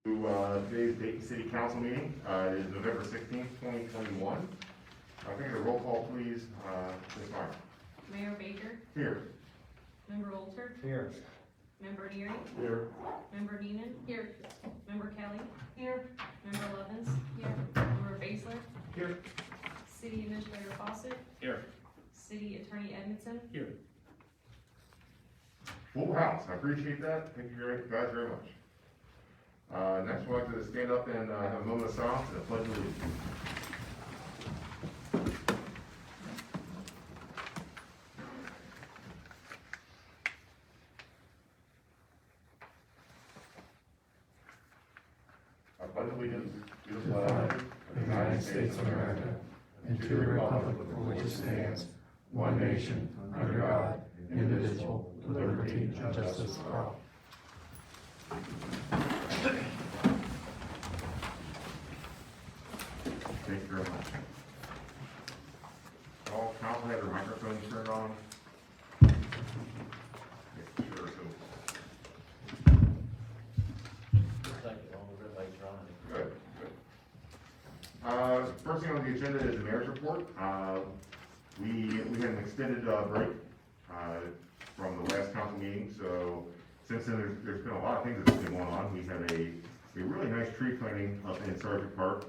Today's Dayton City Council meeting is November 16th, 2021. Can I get a roll call, please, Ms. Meyer? Mayor Baker, Here. Member Olter, Here. Member Neary, Here. Member Neiman. Here. Member Kelly. Here. Member Levens. Here. Member Basler. Here. City Administrator Fawcett. Here. City Attorney Edmondson. Here. Full house, I appreciate that. Thank you guys very much. Next, we'd like to stand up and have a moment of silence and a pledge of allegiance. I pledge allegiance to the flag of the United States of America and to the republic for which it stands, one nation, under God, indivisible, with liberty and justice for all. Thank you very much. All council have their microphones turned on. Make sure so. Good, good. First thing on the agenda is the mayor's report. We had an extended break from the last council meeting, so since then there's been a lot of things that's been going on. We had a really nice tree planting up in Sargent Park,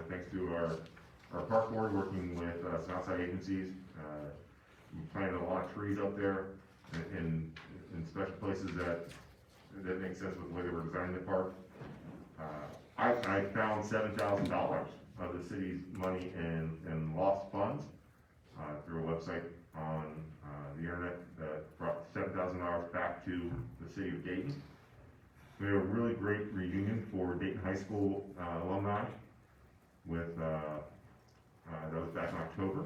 thanks to our park board working with some outside agencies. We planted a lot of trees up there in special places that make sense with the way they were designing the park. I found $7,000 of the city's money in lost funds through a website on the internet that brought $7,000 back to the city of Dayton. We had a really great reunion for Dayton High School alumni with that was back in October.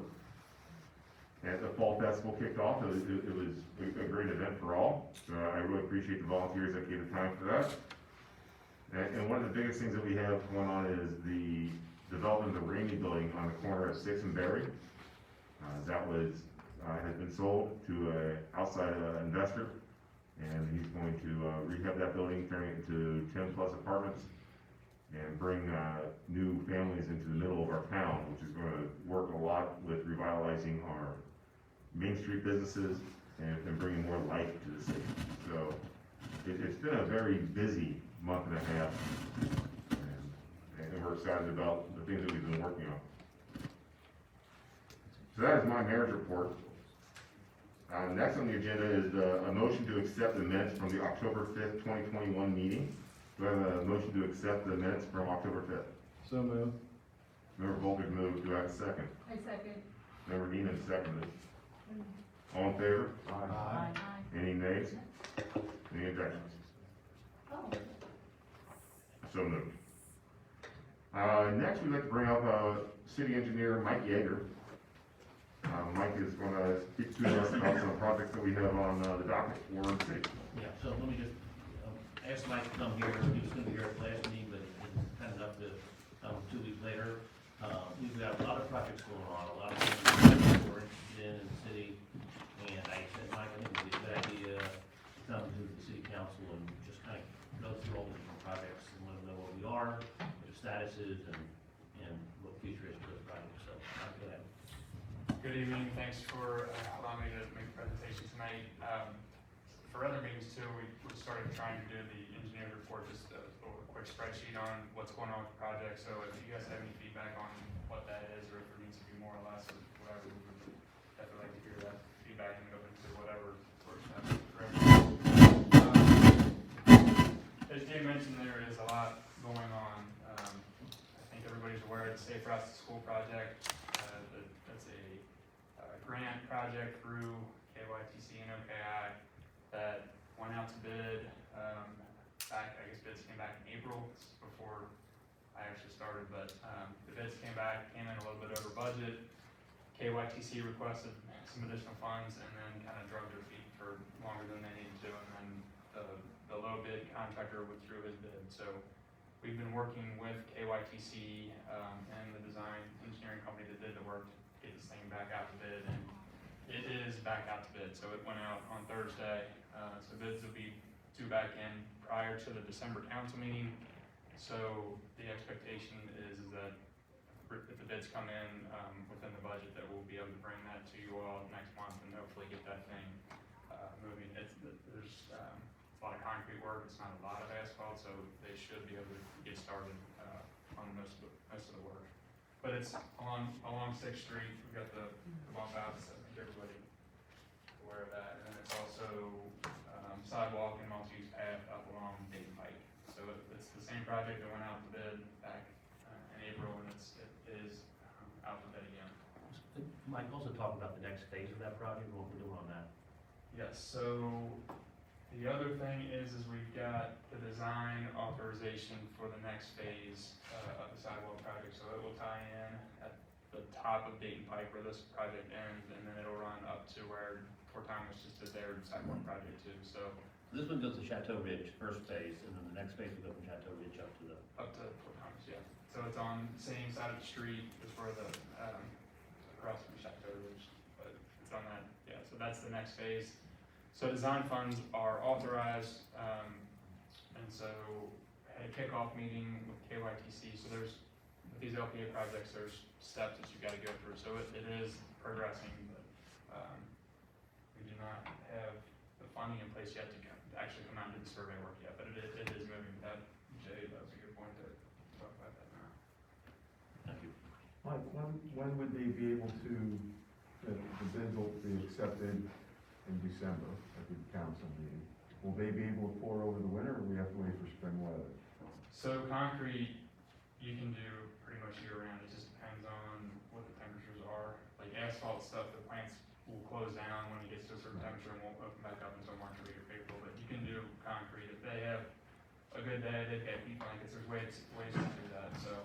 And the Fall Festival kicked off. It was a great event for all. So I really appreciate the volunteers that gave the time for that. And one of the biggest things that we have going on is the development of the Ramey building on the corner of 6th and Berry. That has been sold to an outside investor, and he's going to rehab that building, turn it into 10+ apartments, and bring new families into the middle of our town, which is going to work a lot with revitalizing our Main Street businesses and bringing more life to the city. So it's been a very busy month and a half, and we're excited about the things that we've been working on. So that is my mayor's report. Next on the agenda is a motion to accept the minutes from the October 5th, 2021 meeting. Do I have a motion to accept the minutes from October 5th? So moved. Member Volker moved. Do I have a second? I second. Member Neiman seconded. All in favor? Aye. Any nays? Any objections? Oh. So moved. Next, we'd like to bring up City Engineer Mike Yeager. Mike is going to speak to us about some projects that we have on the docket for the city. Yeah, so let me just ask Mike to come here. He was going to be here at the last meeting, but it's kind of enough to come 2 weeks later. We've got a lot of projects going on, a lot of things that we're interested in the city. And I said, Mike, I think it would be a good idea to come to the city council and just kind of go through all the different projects and let them know what we are, what the status is, and what the future is for those projects. So, Mike, go ahead. Good evening, thanks for allowing me to make a presentation tonight. For other meetings too, we started trying to do the engineer's report, just a quick spreadsheet on what's going on with the project. So if you guys have any feedback on what that is, or if it needs to be more or less, or whatever, we would definitely like to hear that feedback and go into whatever works best for everyone. As Jay mentioned, there is a lot going on. I think everybody's aware of the Safe Routes to School project. That's a grant project through KYTC and OKI that went out to bid back, I guess bids came back in April. This is before I actually started, but the bids came in a little bit over budget. KYTC requested some additional funds and then kind of drug their feet for longer than they needed to, and then the low bid contractor withdrew his bid. So we've been working with KYTC and the design engineering company that did the work to get this thing back out to bid, and it is back out to bid. So it went out on Thursday. So bids will be due back in prior to the December council meeting. So the expectation is that if the bids come in, within the budget, that we'll be able to bring that to you all next month and hopefully get that thing, moving. There's, a lot of concrete work, it's not a lot of asphalt, so they should be able to get started, on most of the work. But it's along Sixth Street, we've got the bump outs, I think everybody aware of that, and then it's also, sidewalk and multi-use path up along Dayton Pike. So it's the same project that went out to bid back, in April, and it is, out to bid again. Mike, also talk about the next phase of that project, what we're doing on that. Yes, so the other thing is we've got the design authorization for the next phase, of the sidewalk project. So it will tie in at the top of Dayton Pike where this project ends, and then it'll run up to where Fort Thomas just did their sidewalk project too. So This one goes to Chateau Ridge, first phase, and then the next phase will go from Chateau Ridge up to the, up to Fort Thomas, yeah. So it's on the same side of the street as where the, across from Chateau Ridge, but it's on that, yeah, so that's the next phase. So design funds are authorized, and so had a kickoff meeting with KYTC, so with these LPA projects, there's steps that you gotta go through, so it is progressing, but, we do not have the funding in place yet to actually come out and do the survey work yet, but it is moving. Jay, that was a good point to talk about that now. thank you. Mike, when would they be able to, the bids will be accepted in December at the council meeting? Will they be able to pour over the winter, or we have to wait for spring weather? So concrete, you can do pretty much year round, it just depends on what the temperatures are. Like asphalt stuff, the plants will close down when it gets to a certain temperature and won't open back up until March or April, but you can do concrete. If they have a good day, they've got heat blankets, there's ways to do that, so.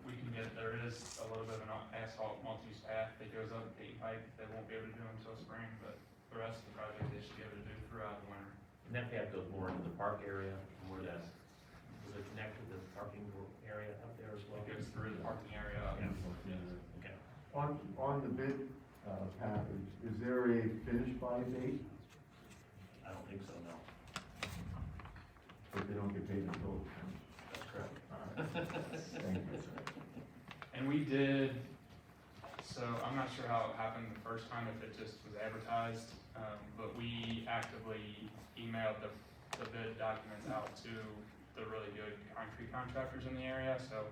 We can there is a little bit of an asphalt multi-use path that goes up Dayton Pike, they won't be able to do until spring, but the rest of the project they should be able to do throughout the winter. And that path goes more into the park area, where that's, does it connect with the parking area up there as well? It goes through the parking area. Yeah. Okay. On the bid package, is there a finish by date? I don't think so, no. But they don't get paid until it's finished? That's correct. All right. Thank you. And we did, so I'm not sure how it happened the first time, if it just was advertised, but we actively emailed the bid documents out to the really good concrete contractors in the area, so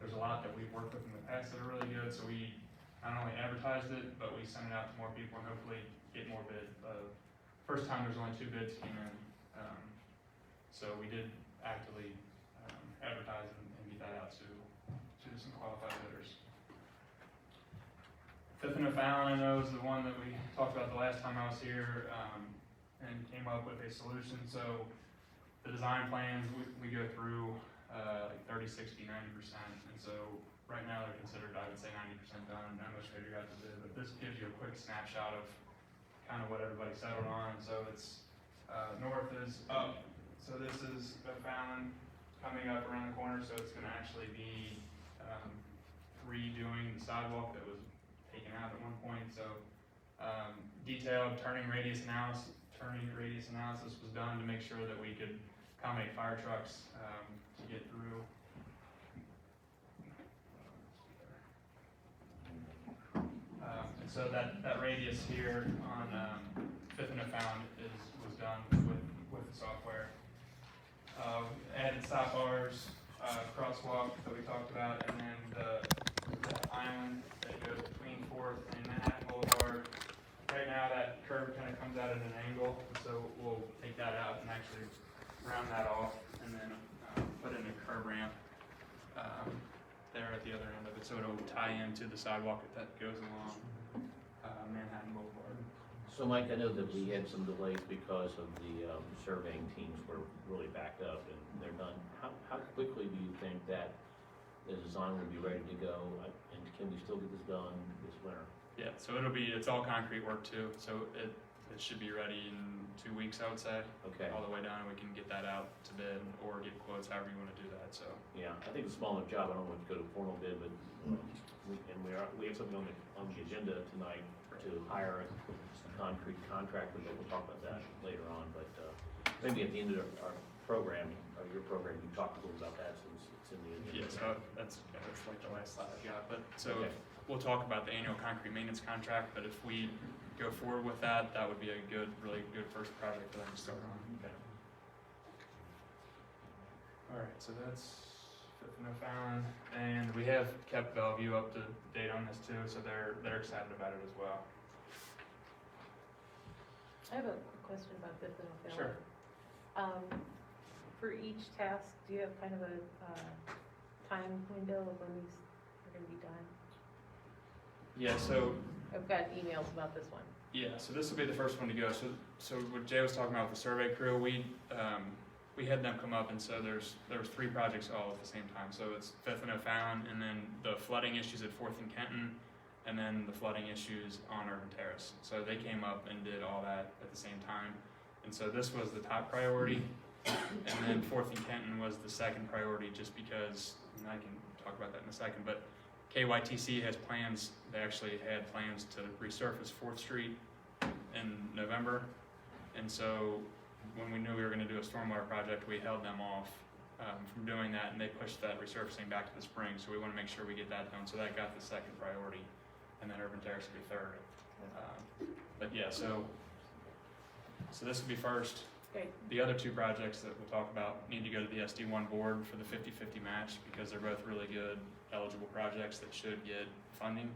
there's a lot that we've worked with in the past that are really good, so we not only advertised it, but we sent it out to more people and hopefully get more bids. First time there's only 2 bids came in, so we did actively advertise and get that out to some qualified bidders. Fifth and O'Fallon, I know, is the one that we talked about the last time I was here, and came up with a solution. So the design plans, we go through, like 30, 60, 90%. And so right now they're considered, I would say 90% done, and how much they got to bid. But this gives you a quick snapshot of kind of what everybody settled on. So it's, north is up. So this is O'Fallon coming up around the corner, so it's gonna actually be, redoing the sidewalk that was taken out at one point, so, detailed turning radius analysis was done to make sure that we could accommodate fire trucks, to get through. And so that radius here on, Fifth and O'Fallon was done with the software. Added stop bars, crosswalk that we talked about, and then the island that goes between Fourth and Manhattan Boulevard. Right now, that curve kind of comes out at an angle, so we'll take that out and actually round that off, and then put in a curb ramp there at the other end of it, so it'll tie into the sidewalk that goes along Manhattan Boulevard. So Mike, I know that we had some delays because of the surveying teams were really backed up and they're done. How quickly do you think that the design will be ready to go? And can we still get this done this winter? Yeah, so it's all concrete work too, so it should be ready in 2 weeks, I would say. Okay. All the way down, and we can get that out to bid or get quotes, however you wanna do that, so. Yeah, I think it's a small enough job. I don't want to go to formal bid, but we have something on the agenda tonight to hire a concrete contractor, but we'll talk about that later on. But maybe at the end of our program, or your program, you talked a little about that since it's in the agenda. Yeah, so that's like the last slide I got, but so Okay. we'll talk about the annual concrete maintenance contract, but if we go forward with that, that would be a good, really good first project for them to start on. Okay. Alright, so that's Fifth and O'Fallon, and we have kept Bellevue up to date on this too, so they're excited about it as well. I have a quick question about Fifth and O'Fallon. Sure. For each task, do you have kind of a, time window of when these are gonna be done? Yeah, so I've got emails about this one. Yeah, so this will be the first one to go. So what Jay was talking about with the survey crew, we had them come up, and so there was 3 projects all at the same time. So it's Fifth and O'Fallon, and then the flooding issues at Fourth and Kenton, and then the flooding issues on Urban Terrace. So they came up and did all that at the same time. And so this was the top priority, and then Fourth and Kenton was the second priority, just because, and I can talk about that in a second, but KYTC has plans, they actually had plans to resurface 4th Street in November. And so when we knew we were gonna do a stormwater project, we held them off from doing that, and they pushed that resurfacing back to the spring. So we wanna make sure we get that done. So that got the second priority, and then Urban Terrace will be third. But yeah, so this would be first. Great. The other 2 projects that we'll talk about need to go to the SD1 board for the 50-50 match, because they're both really good eligible projects that should get funding.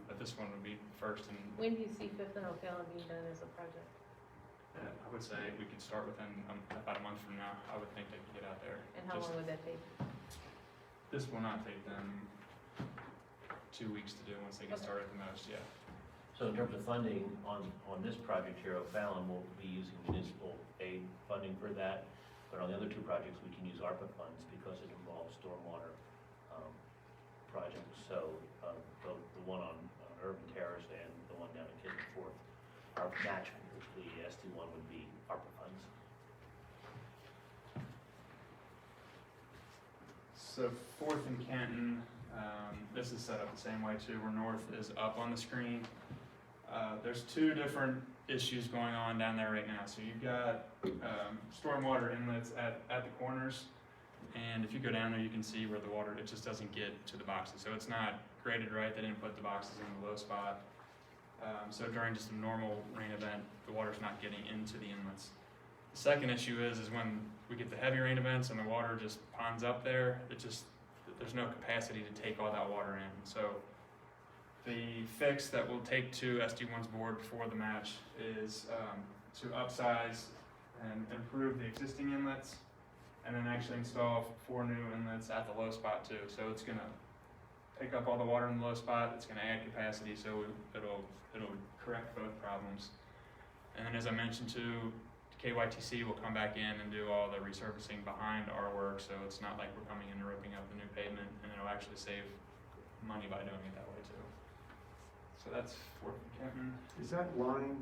But this one would be first, and When do you see Fifth and O'Fallon being done as a project? I would say we could start within about a month from now. I would think they could get out there. And how Just- long would that take? This will not take them 2 weeks to do once they get Okay. started at the most, yeah. So in terms of funding on this project here, O'Fallon will be using municipal aid funding for that, but on the other 2 projects, we can use ARPA funds because it involves stormwater projects. So the one on Urban Terrace and the one down at Kitchen Fourth are matching, the SD1 would be ARPA funds. So Fourth and Kenton, this is set up the same way too, where North is up on the screen. There's 2 different issues going on down there right now. So you've got stormwater inlets at the corners, and if you go down there, you can see where the water, it just doesn't get to the boxes. So it's not graded right, they didn't put the boxes in the low spot. So during just a normal rain event, the water's not getting into the inlets. The second issue is when we get the heavy rain events and the water just ponds up there, there's no capacity to take all that water in. So the fix that we'll take to SD1's board before the match is to upsize and improve the existing inlets, and then actually install 4 new inlets at the low spot too. So it's gonna pick up all the water in the low spot, it's gonna add capacity, so it'll correct both problems. And then as I mentioned too, KYTC will come back in and do all the resurfacing behind our work, so it's not like we're coming in and ripping up the new pavement, and it'll actually save money by doing it that way too. So that's Fourth and Kenton. Is that line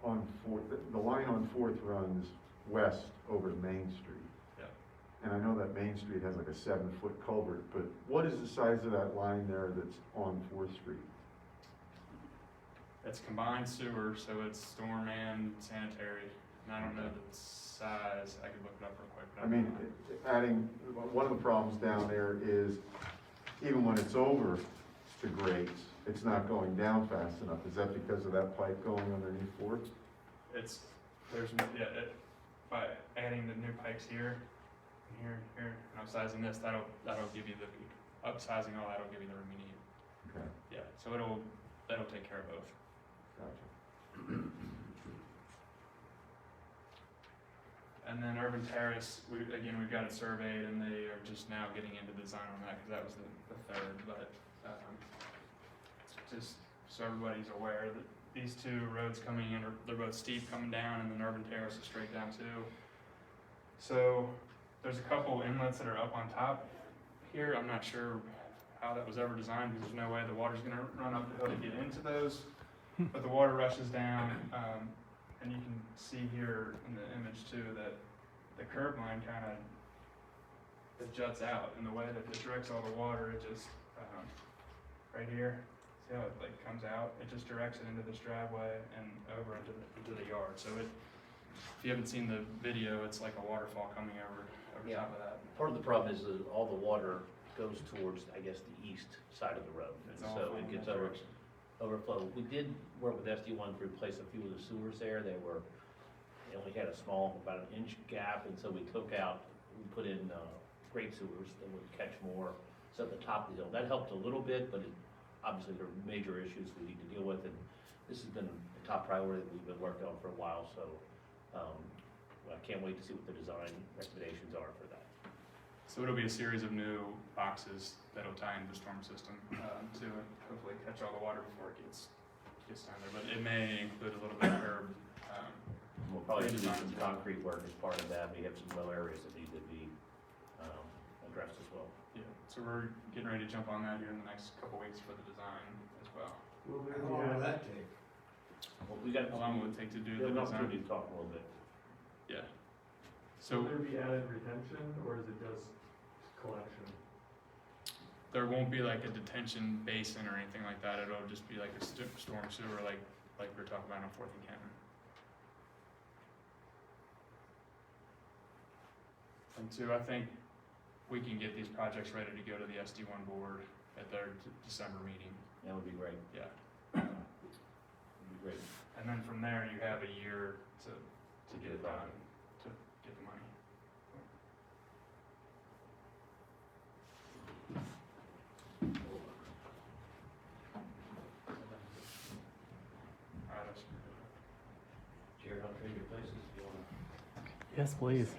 on Fourth, the line on Fourth runs west over to Main Street? Yep. And I know that Main Street has like a 7-foot culvert, but what is the size of that line there that's on Fourth Street? It's combined sewer, so it's storm and sanitary, and I don't know the size, I could look it up real quick. but I mean, adding, one of the problems down there is even when it's over to grades, it's not going down fast enough. Is that because of that pipe going underneath Fourth? By adding the new pipes here, and here, and upsizing this, that'll give you upsizing all that'll give you the room you need. Okay, Yeah, so that'll take care of both. gotcha. And then Urban Terrace, we've got it surveyed, and they are just now getting into design on that, because that was the third, but, just so everybody's aware that these 2 roads coming in they're both steep coming down, and then Urban Terrace is straight down too. So, there's a couple inlets that are up on top here, I'm not sure how that was ever designed, because there's no way the water's gonna run up the hill to get into those, but the water rushes down, and you can see here in the image too that the curb line it juts out, and the way that it directs all the water, it just, right here, see how it comes out? It just directs it into this driveway and over into the yard. So if you haven't seen the video, it's like a waterfall coming over Yeah. top of that. Part of the problem is that all the water goes towards, I guess, the east side of the road. It's And all so flowing it gets that direction. overflow. We did work with SD1 to replace a few of the sewers there. They only had a small, about an inch gap, and so we put in grate sewers that would catch more. So at the top of the hill, that helped a little bit, but obviously there are major issues we need to deal with, and this has been a top priority that we've been working on for a while, so I can't wait to see what the design recommendations are for that. So it'll be a series of new boxes that'll tie into the storm system to hopefully catch all the water before it gets down there. But it may include a little bit of curb. We'll probably do Redesign some as well. concrete work as part of that. We have some low areas that need to be addressed as well. Yeah, so we're getting ready to jump on that here in the next couple weeks for the design as well. How long will that take? Well, we got, How long will it take to do we the have an design? opportunity to talk a little bit. Yeah. Will So there be added retention, or is it just collection? there won't be like a detention basin or anything like that. It'll just be like a storm sewer like we were talking about on 4th and Canton. And two, I think we can get these projects ready to go to the SD1 board at their December meeting. That would be great. Yeah. Would be great. And then from there, you have a year to get it done, to get the money. All right, that's- Jared, I'll trade your places if you want. Yes, please.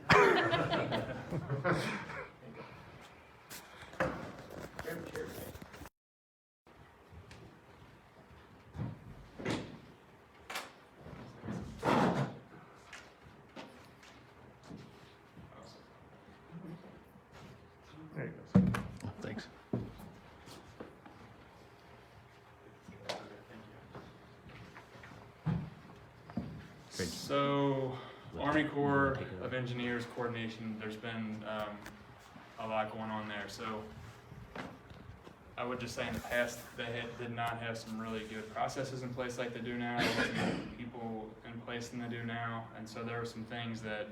Grab a chair, man. There you go. Thanks. So, Army Corps of Engineers coordination, there's been a lot going on there. So, I would just say in the past, they did not have some really good processes in place like they do now. There wasn't as many people in place than they do now, and so there were some things that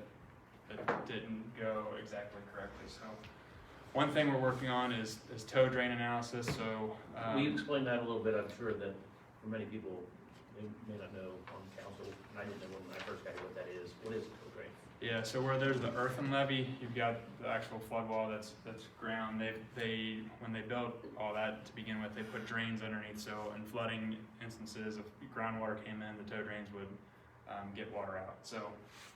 didn't go exactly correctly. So, one thing we're working on is tow drain analysis. So, Will you explain that a little bit? I'm sure that for many people, they may not know on council, and I didn't know when I first got here what that is. What is a tow drain? yeah, so where there's the earthen levee, you've got the actual flood wall that's ground. They when they built all that to begin with, they put drains underneath. So in flooding instances, if groundwater came in, the tow drains would get water out. So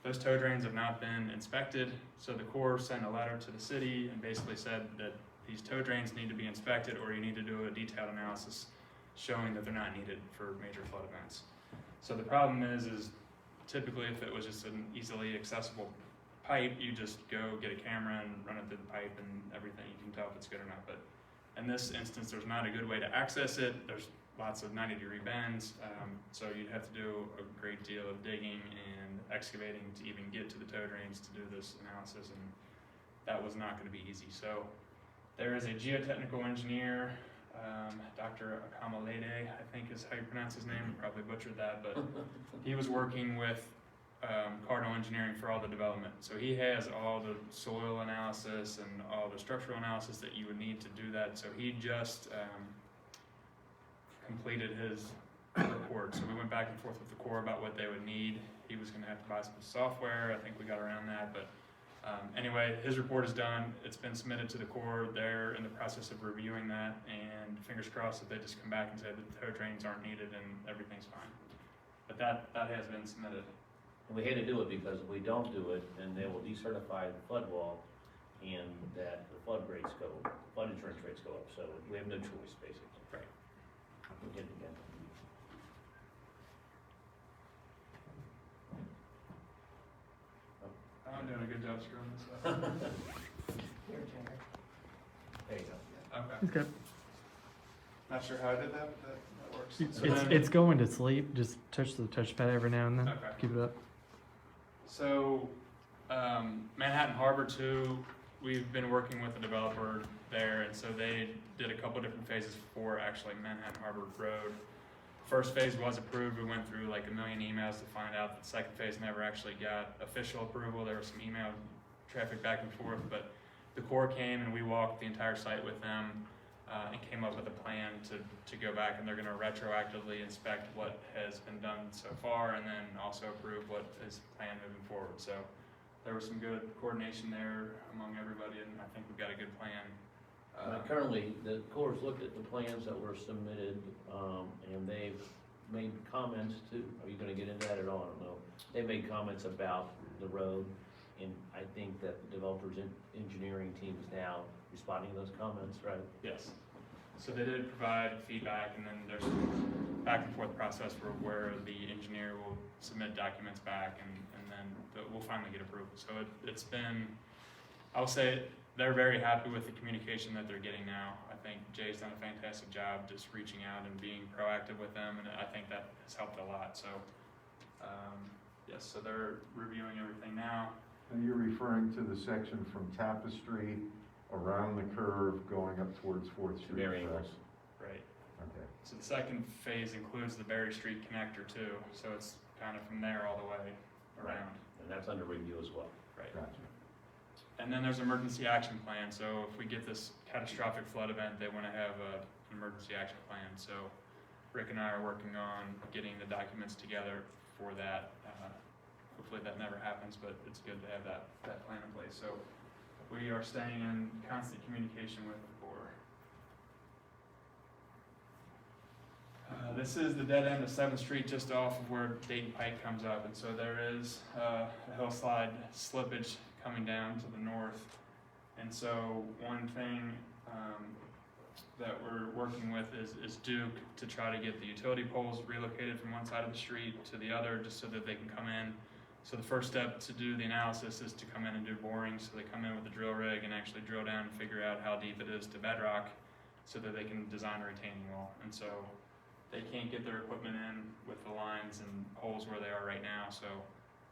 those tow drains have not been inspected. So the Corps sent a letter to the city and basically said that these tow drains need to be inspected, or you need to do a detailed analysis showing that they're not needed for major flood events. So the problem is typically if it was just an easily accessible pipe, you just go get a camera and run it through the pipe and everything. You can tell if it's good or not. But in this instance, there's not a good way to access it. There's lots of 90-degree bends, so you'd have to do a great deal of digging and excavating to even get to the tow drains to do this analysis, and that was not going to be easy. So there is a geotechnical engineer, Dr. Akamalede, I think is how you pronounce his name. I probably butchered that, but he was working with Cardinal Engineering for all the development. So he has all the soil analysis and all the structural analysis that you would need to do that. So he just completed his report. So we went back and forth with the Corps about what they would need. He was going to have to buy some software. I think we got around that, but anyway, his report is done. It's been submitted to the Corps. They're in the process of reviewing that, and fingers crossed that they just come back and say that the tow drains aren't needed and everything's fine. But that has been submitted. And we had to do it because if we don't do it, then they will decertify the flood wall and that the flood insurance rates go up. So we have no choice, basically. Right. Again, again. I'm doing a good job screwing this up. There you go. Okay. It's good. Not sure how I did that, but that works. It's, So then- it's going to sleep. Just touch the touchpad every now and then. Okay. Keep it up. So, Manhattan Harbor too, we've been working with the developer there, and so they did a couple different phases for actually Manhattan Harbor Road. first phase was approved. We went through like 1 million emails to find out that the second phase never actually got official approval. There was some email traffic back and forth, but the Corps came and we walked the entire site with them and came up with a plan to go back, and they're gonna retroactively inspect what has been done so far and then also approve what is planned moving forward. So there was some good coordination there among everybody, and I think we've got a good plan. Currently, the Corps looked at the plans that were submitted, and they've made comments to, are you gonna get into that at all? I don't know. They made comments about the road, and I think that the developers engineering team is now responding to those comments, right? Yes. So they did provide feedback, and then there's a back and forth process where the engineer will submit documents back, and then we'll finally get approval. So it's been, I will say, they're very happy with the communication that they're getting now. I think Jay's done a fantastic job just reaching out and being proactive with them, and I think that has helped a lot. So, yes, so they're reviewing everything now. And you're referring to the section from Tapestry around the curve going up towards 4th Street, Very correct? Right. Okay. So the second phase includes the Berry Street connector too. So it's kind of from there all the way around. And that's under review as well. Right. Gotcha. And then there's emergency action plan. So if we get this catastrophic flood event, they want to have an emergency action plan. So Rick and I are working on getting the documents together for that. Hopefully that never happens, but it's good to have that plan in place. So we are staying in constant communication with the Corps. This is the dead end of 7th Street, just off of where Dayton Pike comes up, and so there is a hillside slippage coming down to the north. And so one thing that we're working with is Duke to try to get the utility poles relocated from one side of the street to the other, just so that they can come in. So the first step to do the analysis is to come in and do boring. So they come in with a drill rig and actually drill down and figure out how deep it is to bedrock, so that they can design a retaining wall. And so they can't get their equipment in with the lines and holes where they are right now. So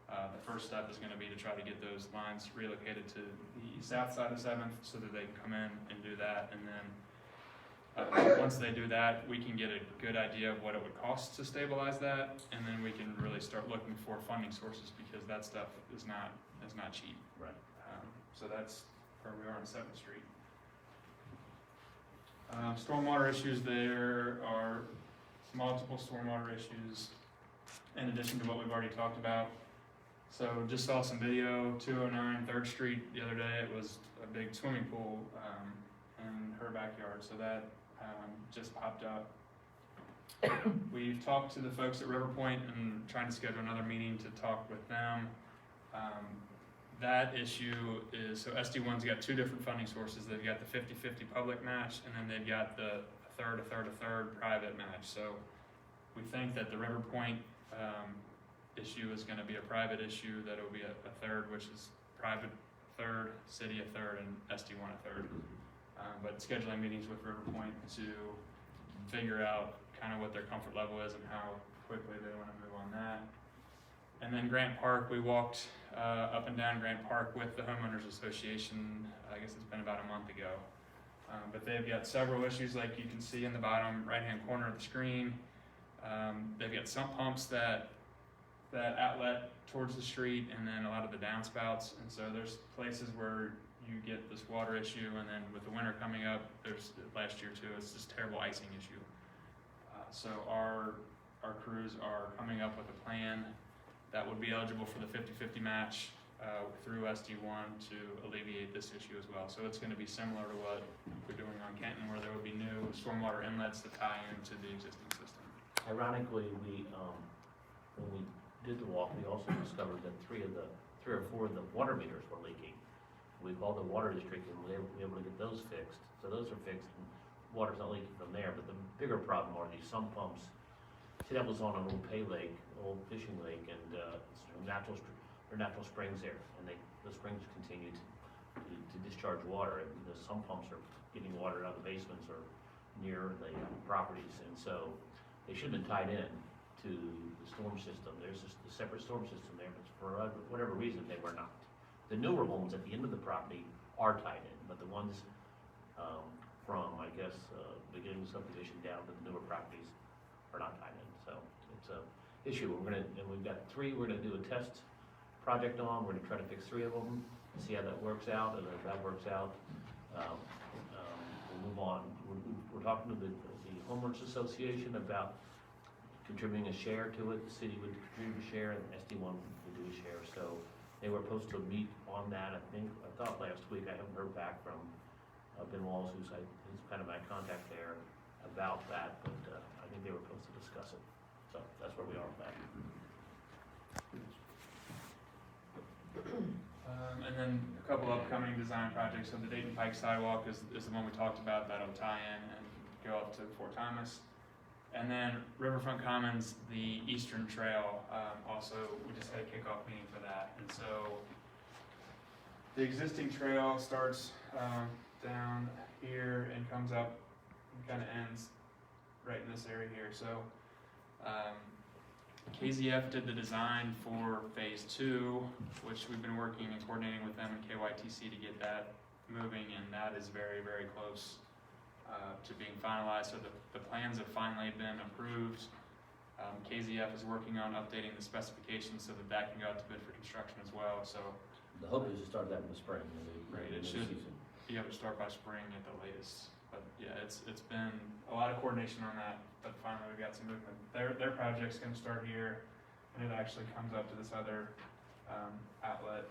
the first step is going to be to try to get those lines relocated to the south side of 7th, so that they can come in and do that. And then once they do that, we can get a good idea of what it would cost to stabilize that, and then we can really start looking for funding sources, because that stuff is not cheap. Right. So that's where we are on 7th Street. Stormwater issues, there are multiple stormwater issues in addition to what we've already talked about. So just saw some video, 209 3rd Street the other day. It was a big swimming pool in her backyard, so that just popped up. We've talked to the folks at River Point and trying to schedule another meeting to talk with them. That issue is, so SD1's got 2 different funding sources. They've got the 50-50 public match, and then they've got the a third private match. So we think that the River Point issue is going to be a private issue, that will be a third, which is private a third, city a third, and SD1 a third. But scheduling meetings with River Point to figure out kind of what their comfort level is and how quickly they want to move on that. And then Grant Park, we walked up and down Grant Park with the Homeowners Association. I guess it's been about a month ago. But they've got several issues, like you can see in the bottom right-hand corner of the screen. They've got sump pumps that outlet towards the street, and then a lot of the downspouts. And so there's places where you get this water issue, and then with the winter coming up, there's last year too, it's this terrible icing issue. So our crews are coming up with a plan that would be eligible for the 50-50 match through SD1 to alleviate this issue as well. So it's going to be similar to what we're doing on Kenton, where there will be new stormwater inlets to tie into the existing system. Ironically, when we did the walk, we also discovered that 3 or 4 of the water meters were leaking. We called the water district and we were able to get those fixed. So those are fixed, and water's not leaking from there. But the bigger problem are these sump pumps. See, that was on an old pay lake, old fishing lake, and natural springs there, and the springs continue to discharge water, and the sump pumps are getting water out of the basements or near the properties, and so they should have been tied in to the storm system. There's just a separate storm system there, but for whatever reason they were not. The newer homes at the end of the property are tied in, but the ones from, I guess, beginning subdivision down to the newer properties are not tied in, so it's a issue. And we've got 3, we're gonna do a test project on, we're gonna try to fix 3 of them, see how that works out, and if that works out, we'll move on. We're talking to the homeowners association about contributing a share to it. The city would contribute a share, and SD1 would do a share, so they were supposed to meet on that, I thought last week. I haven't heard back from Ben Walls, who's kind of my contact there, about that, but I think they were supposed to discuss it, so that's where we are with that. And then a couple upcoming design projects, so the Dayton Pike sidewalk is the one we talked about, that'll tie in and go up to Fort Thomas. And then Riverfront Commons, the Eastern Trail, also, we just had a kickoff meeting for that, and so the existing trail starts down here and comes up and kind of ends right in this area here, so KZF did the design for phase 2, which we've been working and coordinating with them and KYTC to get that moving, and that is very, very close to being finalized. So the plans have finally been approved. KZF is working on updating the specifications so that can go out to bid for construction as well. So The hope is to start that in the spring, Right, in it the should. season. you have to start by spring at the latest. But yeah, it's been a lot of coordination on that, but finally we got some movement. Their project's gonna start here, and it actually comes up to this other outlet.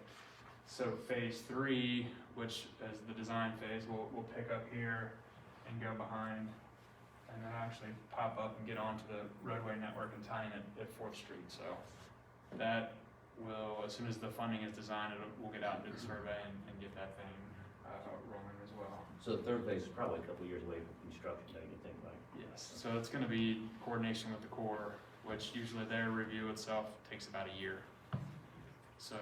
So phase 3, which is the design phase, will pick up here and go behind, and then actually pop up and get onto the roadway network and tie in at 4th Street. So that will, as soon as the funding is designed, we'll get out and do the survey and get that thing rolling as well. So the third phase is probably a couple years away from construction, don't you think, Mike? Yes, so it's gonna be coordination with the Corps, which usually their review itself takes about a year. So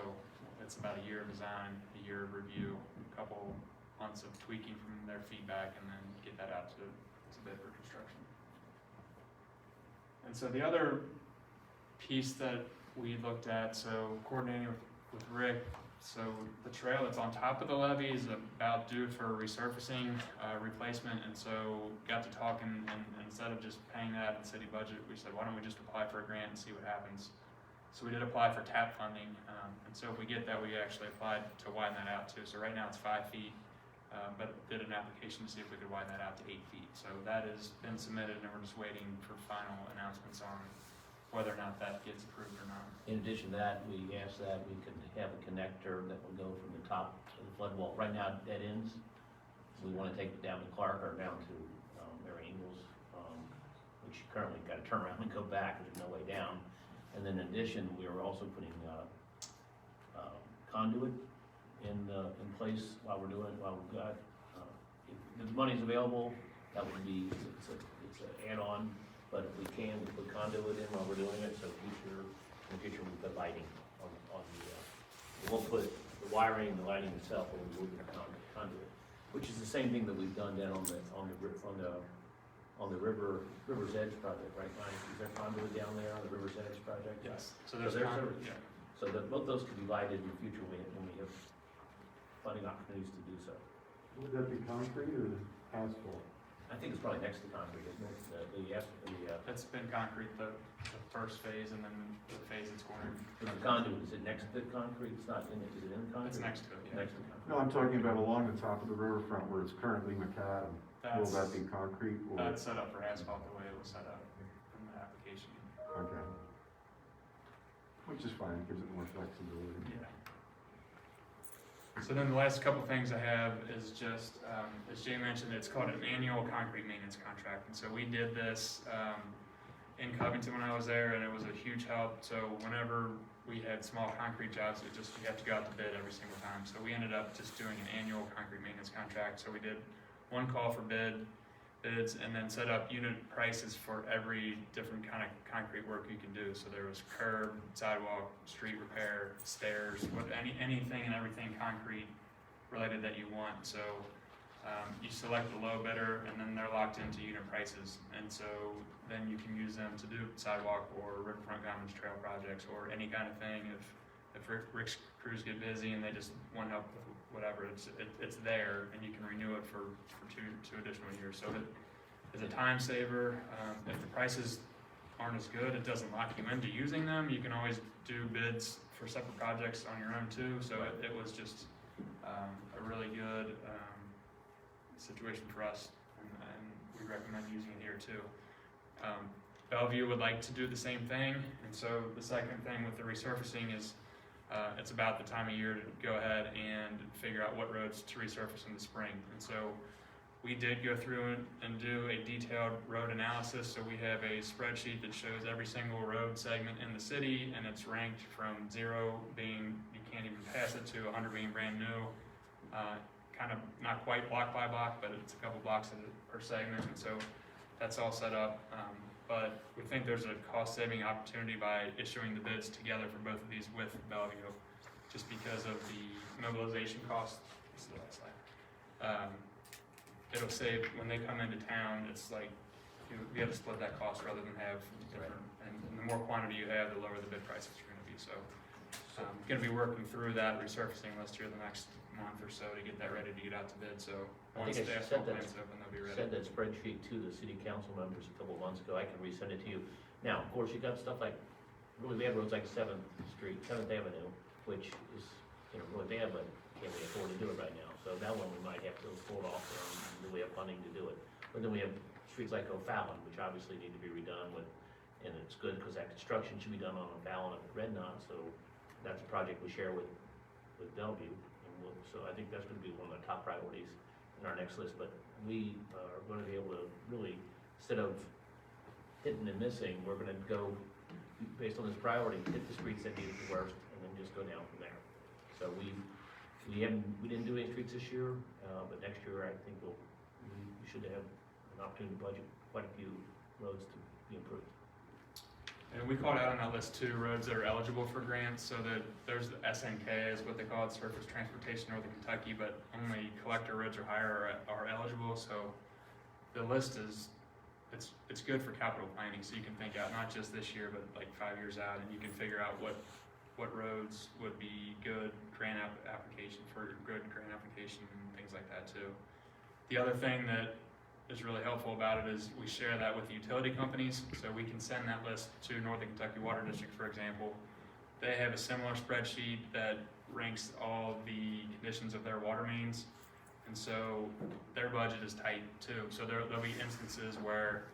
it's about a year of design, a year of review, a couple months of tweaking from their feedback, and then get that out to bid for construction. And so the other piece that we looked at, so coordinating with Rick, so the trail that's on top of the levee is about due for resurfacing, replacement, and so got to talking, and instead of just paying that in city budget, we said, why don't we just apply for a grant and see what happens? So we did apply for TAP funding, and so if we get that, we actually applied to widen that out too. So right now it's 5 feet, but did an application to see if we could widen that out to 8 feet. So that has been submitted, and we're just waiting for final announcements on whether or not that gets approved or not. In addition to that, we asked that we could have a connector that will go from the top of the flood wall. Right now, dead ends. We want to take it down to Clark or down to Mary Ingles, which you currently got to turn around and go back, there's no way down. And then in addition, we are also putting conduit in place while we're doing it, while we've got, if the money's available, that would be, it's an add-on, but if we can, we put conduit in while we're doing it, so in the future, we put lighting on the, we won't put the wiring and the lighting itself, but we will put conduit, which is the same thing that we've done down on the River's Edge project, right, Mike? Is there conduit down there on the River's Edge project? Yes. So there's there's conduit, yeah. So that both those could be lighted in the future when we have funding opportunities to do so. Would that be concrete or asphalt? I think it's probably next to concrete, isn't it? It's been concrete, the first phase, and then the phase it's going. The conduit, is it next to the concrete? It's not in it, is it in the concrete? It's next to it, yeah. Next to concrete. No, I'm talking about along the top of the riverfront where it's currently macadam. Will that be concrete or? That's set up for asphalt the way it was set up in the application. Okay. Which is fine, gives it more flexibility. Yeah. So then the last couple things I have is just, as Jay mentioned, it's called an annual concrete maintenance contract. And so we did this in Covington when I was there, and it was a huge help. So whenever we had small concrete jobs, you have to go out to bid every single time. So we ended up just doing an annual concrete maintenance contract. So we did one call for bids, and then set up unit prices for every different kind of concrete work you can do. So there was curb, sidewalk, street repair, stairs, anything and everything concrete related that you want. So you select the low bidder, and then they're locked into unit prices. And so then you can use them to do sidewalk or Riverfront Commons trail projects or any kind of thing. If Rick's crews get busy and they just want help with whatever, it's there, and you can renew it for two additional years. So it's a time saver. If the prices aren't as good, it doesn't lock you into using them. You can always do bids for separate projects on your own too, so it was just a really good situation for us, and we recommend using it here too. Bellevue would like to do the same thing, and so the second thing with the resurfacing is it's about the time of year to go ahead and figure out what roads to resurface in the spring. And so we did go through and do a detailed road analysis, so we have a spreadsheet that shows every single road segment in the city, and it's ranked from 0 being you can't even pass it to 100 being brand new. Kind of not quite block by block, but it's a couple blocks per segment, and so that's all set up. But we think there's a cost-saving opportunity by issuing the bids together for both of these with Bellevue, just because of the mobilization cost. This is the last slide. It'll save, when they come into town, it's like, you have to split that cost rather than have different, and the more quantity you have, the lower the bid prices are gonna be, so. Gonna be working through that resurfacing list here the next month or so to get that ready to get out to bid, so I once think the I asphalt sent that- plant's open, they'll be ready. Send that spreadsheet to the city council members a couple of months ago, I can resend it to you. Now, of course, you got stuff like, really bad roads like 7th Street, 7th Avenue, which is, really bad, but can't we afford to do it right now? So that one we might have to hold off on, do we have funding to do it? But then we have streets like O'Fallon, which obviously need to be redone with, and it's good because that construction should be done on O'Fallon and Red Knot, so that's a project we share with Bellevue. And so I think that's gonna be one of the top priorities in our next list, but we are gonna be able to really, instead of hitting and missing, we're gonna go, based on this priority, hit the streets that need it the worst, and then just go down from there. So we didn't do any streets this year, but next year I think we should have an opportunity to budget quite a few roads to be improved. And we called out on that list too, roads that are eligible for grants, so that there's the SNK is what they call it, Surface Transportation Northern Kentucky, but only collector roads or higher are eligible, so the list is, it's good for capital planning, so you can think out not just this year, but like 5 years out, and you can figure out what roads would be good grant application and things like that too. The other thing that is really helpful about it is we share that with the utility companies, so we can send that list to Northern Kentucky Water District, for example. They have a similar spreadsheet that ranks all the conditions of their water mains, and so their budget is tight too. So there'll be instances where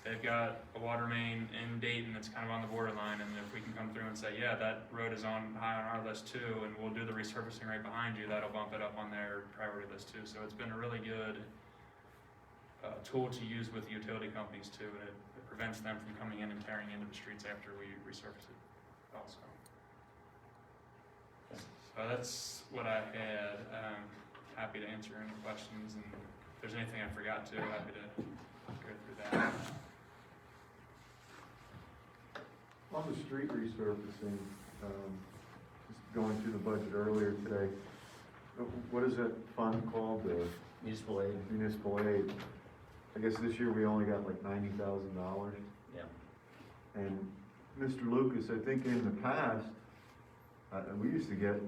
they've got a water main in Dayton that's kind of on the borderline, and if we can come through and say, yeah, that road is high on our list too, and we'll do the resurfacing right behind you, that'll bump it up on their priority list too. So it's been a really good tool to use with utility companies too, and it prevents them from coming in and tearing into the streets after we resurface it also. So that's what I had. Happy to answer any questions, and if there's anything I forgot to, happy to go through that. On the street resurfacing, just going through the budget earlier today, what is that fund called, the Municipal aid, municipal aid? I guess this year we only got like $90,000. yeah. And Mr. Lucas, I think in the past, we used to get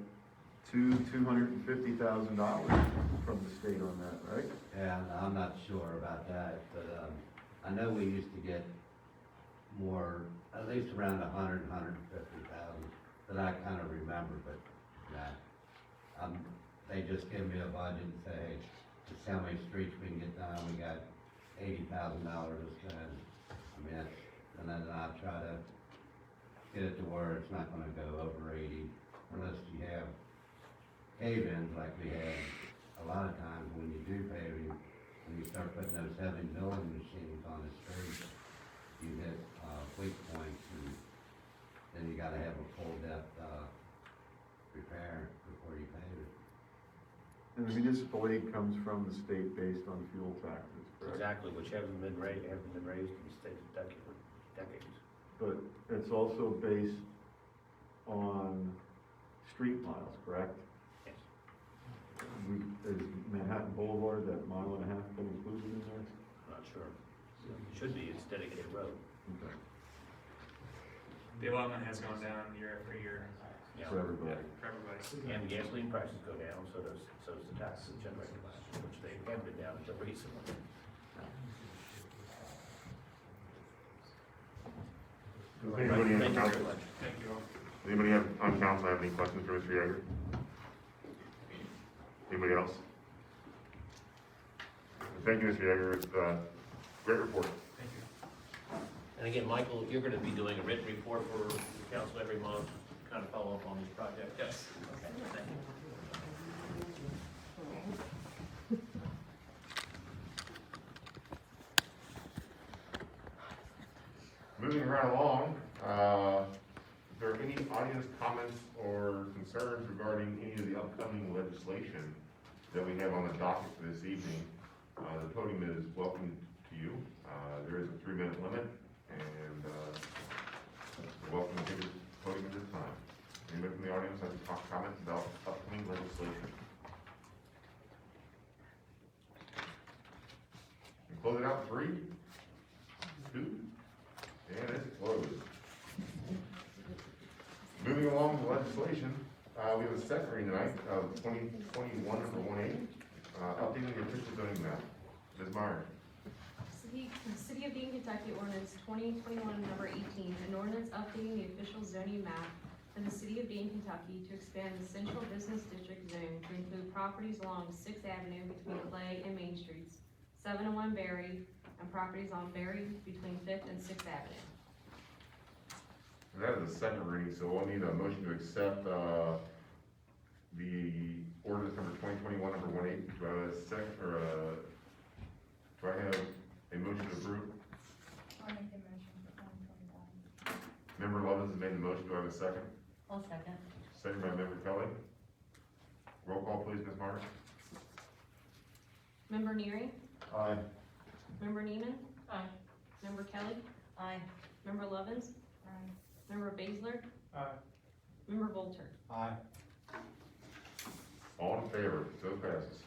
$250,000 from the state on that, right? Yeah, I'm not sure about that, but, I know we used to get more, at least around 150,000, that I kind of remember, but, yeah. They just give me a budget and say, hey, this is how many streets we can get done, we got $80,000 to spend. I mean, and then I try to get it to where it's not gonna go over 80, unless you have paving like we had a lot of times when you do paving, when you start putting those heavy milling machines on the street, you hit, weak points, and then you gotta have a full depth, repair before you pave it. And the municipal aid comes from the state based on fuel taxes, correct? Exactly, which haven't been raised in the state of Kentucky for decades. But it's also based on street miles, correct? Yes. Is Manhattan Boulevard, that mile and a half been included in there? Not sure. It should be, it's dedicated road. Okay. The allotment has gone down year after year. Yeah. For everybody. For everybody. And gasoline prices go down, so does the taxes generated by it, which they haven't been down until recently. Does anybody on Thank you very council, much. Thank you all. anybody on council have any questions for Mr. Yeager? Anybody else? Thank you, Mr. Yeager, it's a great report. Thank you. And again, Michael, you're gonna be doing a written report for the council every month, kind of follow up on these projects? Yes. Okay, thank you. Moving right along, is there any audience comments or concerns regarding any of the upcoming legislation that we have on the docket for this evening? The podium is welcome to you. There is a 3-minute limit, and you're welcome to take the podium at this time. Anybody from the audience have any comments about upcoming legislation? And close it out, 3, 2, and it's closed. Moving along to legislation, we have a second reading tonight of 2021 number 18, updating the official zoning map. Ms. Meyer. City of Dean, Kentucky ordinance 2021 number 18, an ordinance updating the official zoning map for the City of Dean, Kentucky to expand the central business district zone to include properties along 6th Avenue between Clay and Main Streets, 701 Berry, and properties on Berry between 5th and 6th Avenue. And that is the second reading, so we'll need a motion to accept, the ordinance number 2021 number 18. Do I have a second, or do I have a motion to approve? I'll make a motion for 2021. Member Lovins has made the motion, do I have a second? I'll second. Second by Member Kelly. Roll call please, Ms. Meyer. Member Neary, Aye. Member Neiman, Aye. Member Kelly, Aye. Member Lovins, Aye. Member Baszler, Aye. Member Volter. Aye. All in favor, so passes.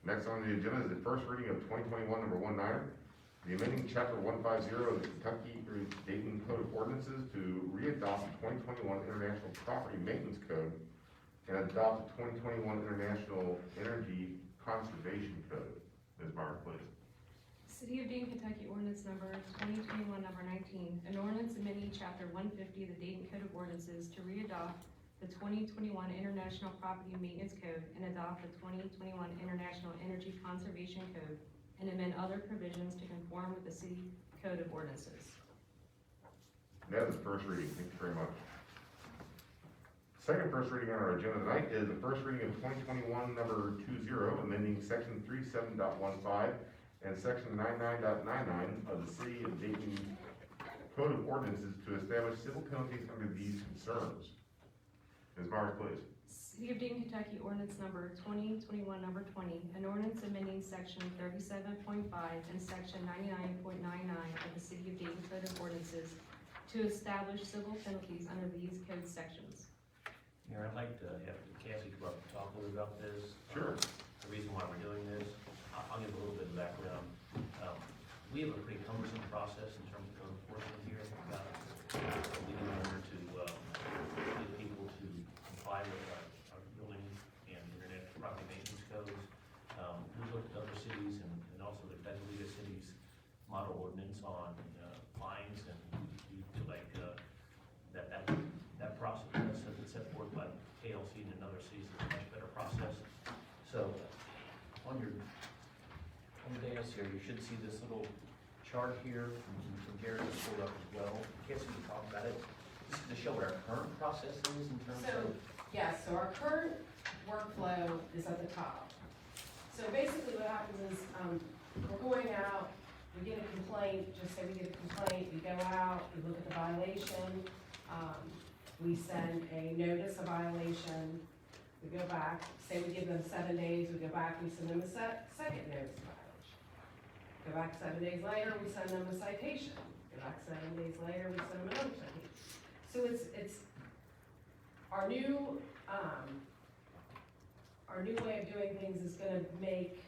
Next on the agenda is the first reading of 2021 number 19, the amending chapter 150 of the Kentucky Dayton Code of Ordinances to readopt the 2021 International Property Maintenance Code and adopt the 2021 International Energy Conservation Code. Ms. Meyer, please. City of Dayton, Kentucky ordinance number 2021 number 19, an ordinance amending chapter 150 of the Dayton Code of Ordinances to readopt the 2021 International Property Maintenance Code and adopt the 2021 International Energy Conservation Code and amend other provisions to conform with the City Code of Ordinances. That is the first reading. Thank you very much. Second first reading on our agenda tonight is the first reading of 2021 number 20, amending section 37.15 and section 99.99 of the City of Dayton Code of Ordinances to establish civil penalties under these concerns. Ms. Myers, please. City of Dayton, Kentucky ordinance number 2021 number 20, an ordinance amending section 37.5 and section 99.99 of the City of Dayton Code of Ordinances to establish civil penalties under these code sections. Mayor, I'd like to have Cassie come up and talk a little about this. Sure. The reason why we're doing this, I'll give a little bit of background. We have a pretty cumbersome process in terms of code enforcement here. We do in order to get people to comply with our building and internet property maintenance codes. We looked at other cities and also the Petaluma City's model ordinance on fines, and we feel like that process that's set forth by KLC and another cities is a much better process. So on your dais here, you should see this little chart here from Gary that's pulled up as well. Cassie, can you talk about it? This is to show what our current process is in terms So, of. yeah, so our current workflow is at the top. So basically what happens is, we're going out, we get a complaint, just say we get a complaint, we go out, we look at the violation, we send a notice of violation, we go back, say we give them 7 days, we go back, we send them a second notice of violation. Go back 7 days later, we send them a citation. Go back 7 days later, we send them another citation. So it's our new way of doing things is gonna make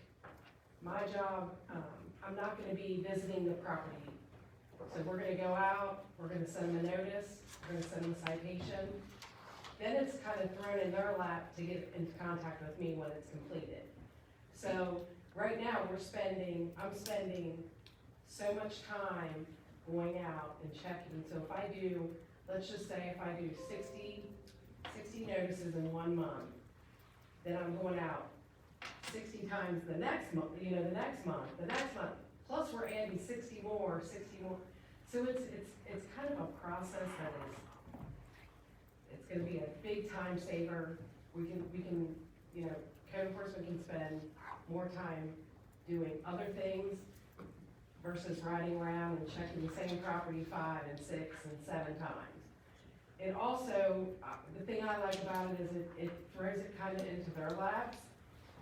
my job, I'm not gonna be visiting the property. So we're gonna go out, we're gonna send them a notice, we're gonna send them a citation. Then it's kind of thrown in their lap to get into contact with me when it's completed. So right now, I'm spending so much time going out and checking. So if I do, let's just say if I do 60 notices in 1 month, then I'm going out 60 times the next month, the next month, plus we're adding 60 more. So it's kind of a process that it's gonna be a big time saver. We can, code enforcement can spend more time doing other things versus riding around and checking the same property 5 and 6 and 7 times. It also, the thing I like about it is it throws it kind of into their laps.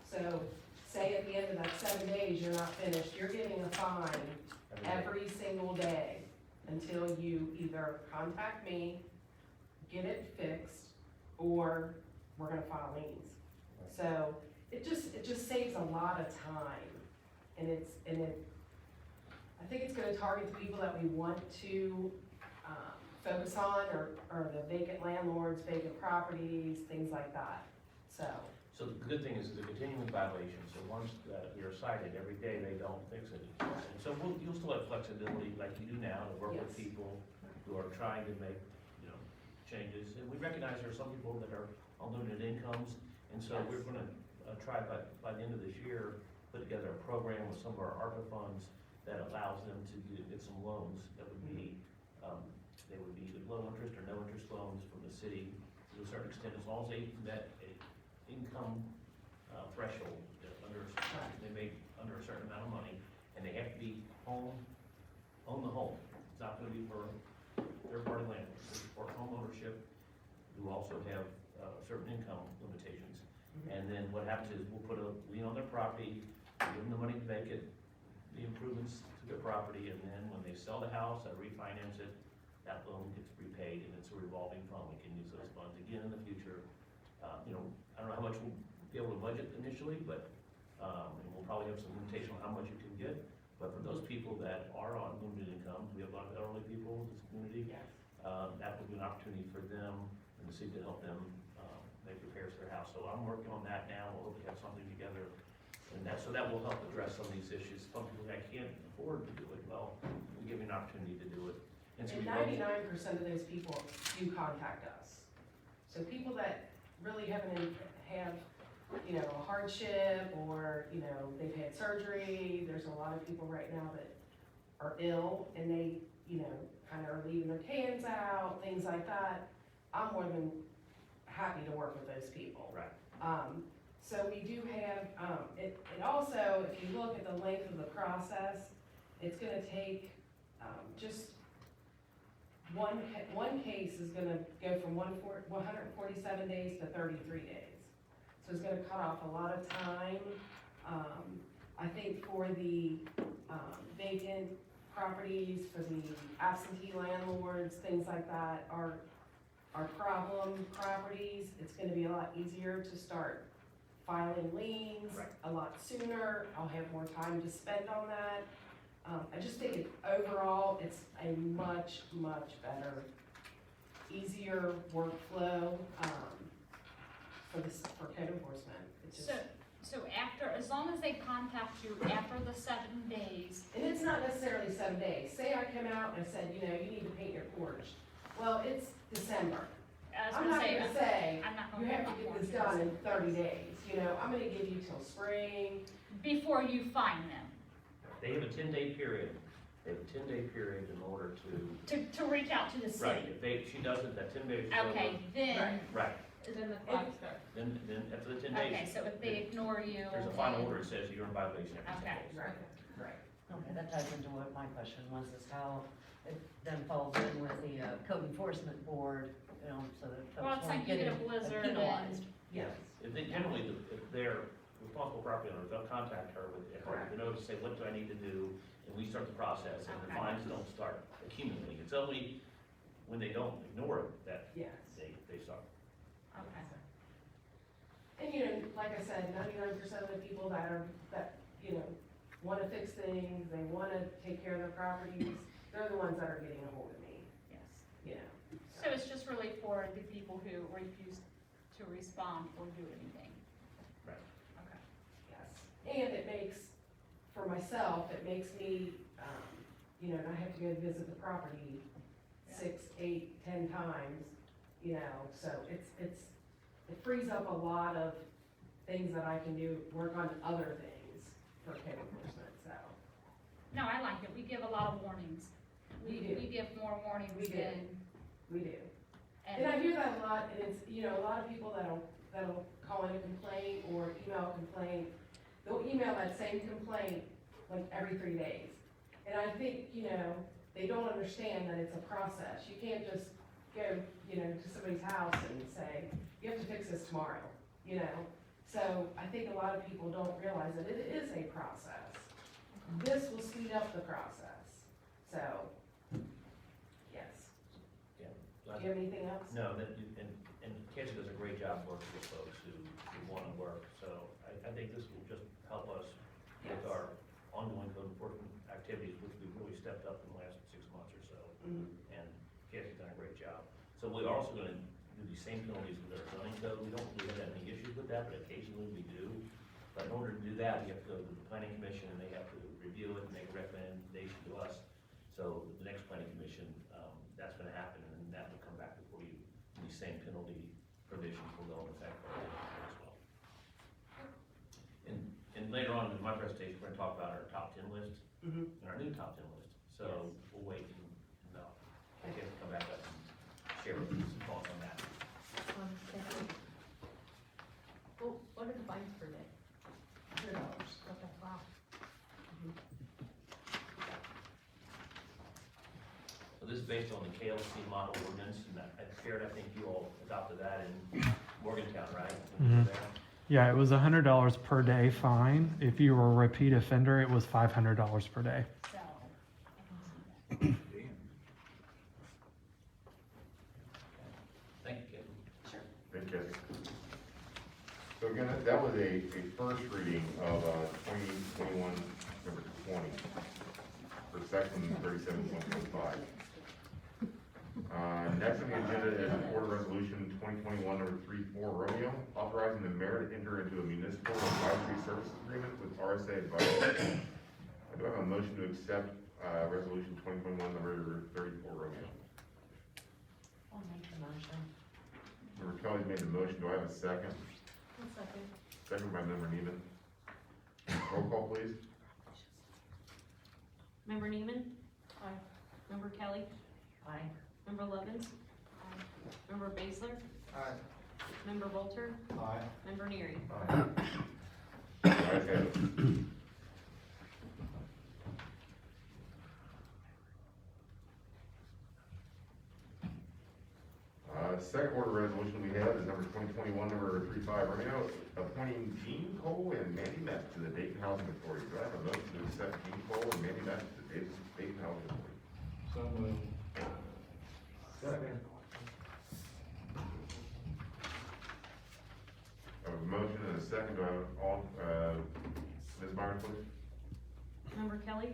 So say at the end of that 7 days, you're not finished, you're getting a fine every single day until you either contact me, get it fixed, or we're gonna file liens. So it just saves a lot of time, and I think it's gonna target the people that we want to, focus on, or the vacant landlords, vacant properties, things like that, so. So the good thing is the continuing violation, so once you're cited, every day they don't fix it. And so you'll still have flexibility like you do now to work with Yes. people who are trying to make, changes. And we recognize there are some people that are on limited incomes, and so Yes. we're gonna try by the end of this year, put together a program with some of our ARPA funds that allows them to get some loans that would be, they would be either low interest or no interest loans from the city to a certain extent, as long as they met a income threshold, they make under a certain amount of money, and they have to be own the home. It's not gonna be for third-party landlords, it's for home ownership, who also have certain income limitations. And then what happens is we'll put a lien on their property, give them the money to make it, the improvements to their property, and then when they sell the house, I refinance it, that loan gets repaid, and it's a revolving fund. We can use those funds again in the future. I don't know how much we'll be able to budget initially, but, and we'll probably have some limitation on how much you can get. But for those people that are on limited income, we have a lot of elderly people in this community. Yes. That would be an opportunity for them and the city to help them, make repairs to their house. So I'm working on that now. We'll hope to have something together. And so that will help address some of these issues. Some people that can't afford to do it, well, we give you an opportunity to do it. And so we 99% of those people do contact us. So people that really have a hardship, or, they've had surgery, there's a lot of people right now that are ill, and they, kind of are leaving their cans out, things like that. I'm more than happy to work with those people. Right. So we do have, it also, if you look at the length of the process, it's gonna take, just one case is gonna go from 147 days to 33 days. So it's gonna cut off a lot of time. I think for the, vacant properties, for the absentee landlords, things like that, our problem properties, it's gonna be a lot easier to start filing liens Right. a lot sooner. I'll have more time to spend on that. I just think overall, it's a much, much better, easier workflow, for code enforcement. It's just, So after, as long as they contact you after the 7 days, and it's not necessarily 7 days. Say I come out and I said, you need to paint your porch. Well, it's December. as I'm we not say, gonna say, I'm not you gonna have to get this done in 30 days. I'm gonna give you till spring. before you find them, They have a 10-day period. They have a 10-day period in order to. to reach out to the Right, city. if she doesn't, that 10 days is over. Okay, then, Right, Then the clock starts. then after the 10 days. okay, so if they ignore you. There's a final then- order that says you're in violation after 10 Okay. days. Right. Okay, that ties into what my question was, is how it then falls in with the code enforcement board, so that Well, folks it's weren't like you get a getting blizzard penalized. Yes. If they, generally, if they're responsible property owners, they'll contact her with the notice, say, what do I need to do? And we start the process, and the Okay. fines don't start accumulating. It's only when they don't ignore it that Yes. they start. Okay. And like I said, 99% of the people that wanna fix things, they wanna take care of their properties, they're the ones that are getting a hold of me, Yes. So it's just really for the people who refuse to respond or do anything? Right. Okay. Yes. And it makes, for myself, it makes me, you know, and I have to go visit the property 6, 8, 10 times, you know, so it frees up a lot of things that I can do, work on other things for code enforcement, so. No, I like it, we give a lot of warnings. We do. We give more warnings We do. than, We do. And I hear that a lot, and it's, you know, a lot of people that'll call in a complaint or email a complaint, they'll email that same complaint like every 3 days. And I think, you know, they don't understand that it's a process. You can't just go, you know, to somebody's house and say, you have to fix this tomorrow, you know? So I think a lot of people don't realize that it is a process. This will speed up the process, so, yes. Yeah. Do you have anything else? No, and Cassie does a great job working with folks who wanna work, so I think this will just help us with Yes. our ongoing code enforcement activities, which we've really stepped up in the last 6 months or so. Mhm. And Cassie's done a great job. So we're also gonna do these same penalties with our zoning code. We don't really have any issues with that, but occasionally we do. But in order to do that, we have to go to the planning commission and they have to review it and make a recommendation to us. So the next planning commission, that's gonna happen and then that will come back before you. These same penalty provisions will go into effect as well. And later on in my presentation, we're gonna talk about our top 10 list Mhm. and our new top 10 list. So we'll wait and Cassie will come back up and share with you some thoughts on that. Well, what are the fines per day? $100. Okay, wow. So this is based on the KLC model ordinance, and I think you all adopted that in Morgantown, right? When you were there? Yeah, it was $100 per day fine. If you were a repeat offender, it was $500 per day. so, I can see that. Thank you, Kevin. Thank you. So again, that was a first reading of 2021, number 20, for section 37.25. Next on the agenda is Board Resolution 2021, number 34, Romeo, authorizing the mayor to enter into a municipal advisory services agreement with RSA Advisory. I do have a motion to accept Resolution 2021, number 34, Romeo. I'll make the motion. Member Kelly made the motion, do I have a second? One second. Second by Member Neiman. Roll call, please. Member Neiman? Aye. Member Kelly? Aye. Member Levens? Member Baszler? Aye. Member Volter? Aye. Member Neary? Ayes have it. Second order resolution we have is number 2021, number 35, Romeo, appointing Gene Cole and Mandy Metz to the Dayton Housing Authority. Do I have a motion to accept Gene Cole and Mandy Metz to the Dayton Housing Authority? So moved. Second. I have a motion and a second, do I have all, Ms. Myers, please? Member Kelly?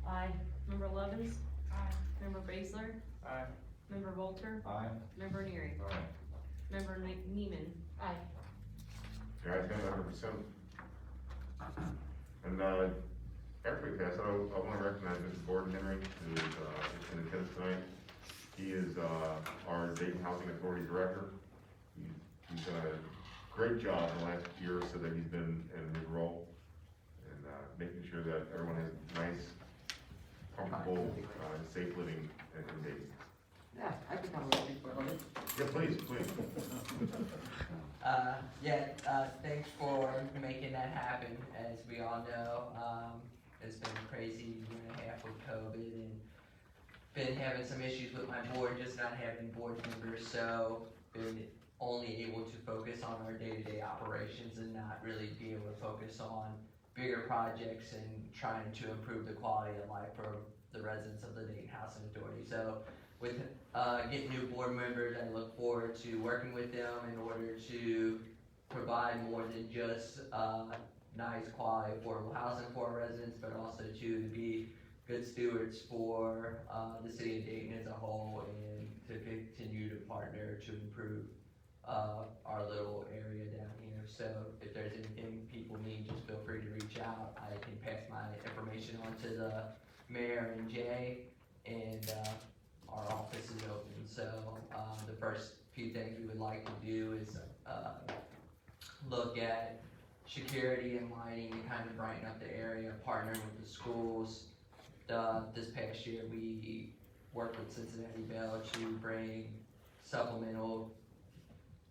Aye. Member Levens? Aye. Member Baszler? Aye. Member Volter? Aye. Member Neary? Aye. Member Neiman? Aye. The ayes have it, 100%. And, after we pass, I wanna recognize Mr. Gordon Henry, who is, in attendance tonight. He is, our Dayton Housing Authority Director. He's done a great job in the last year or so that he's been in his role, and, making sure that everyone has nice, comfortable, safe living in Dayton. Yeah, I can come with you for a minute. Yeah, please, please. Thanks for making that happen. As we all know, it's been a crazy year and a half with COVID and been having some issues with my board, just not having board members, so been only able to focus on our day-to-day operations and not really be able to focus on bigger projects and trying to improve the quality of life for the residents of the Dayton Housing Authority. So with getting new board members, I look forward to working with them in order to provide more than just nice quality affordable housing for our residents, but also to be good stewards for the city of Dayton as a whole and to continue to partner to improve our little area down here. So if there's anything people need, just feel free to reach out. I can pass my information on to the Mayor and Jay, and, our office is open, so, the first few things we would like to do is, look at security and lighting and kind of brighten up the area, partnering with the schools. This past year, we worked with Cincinnati Bell to bring supplemental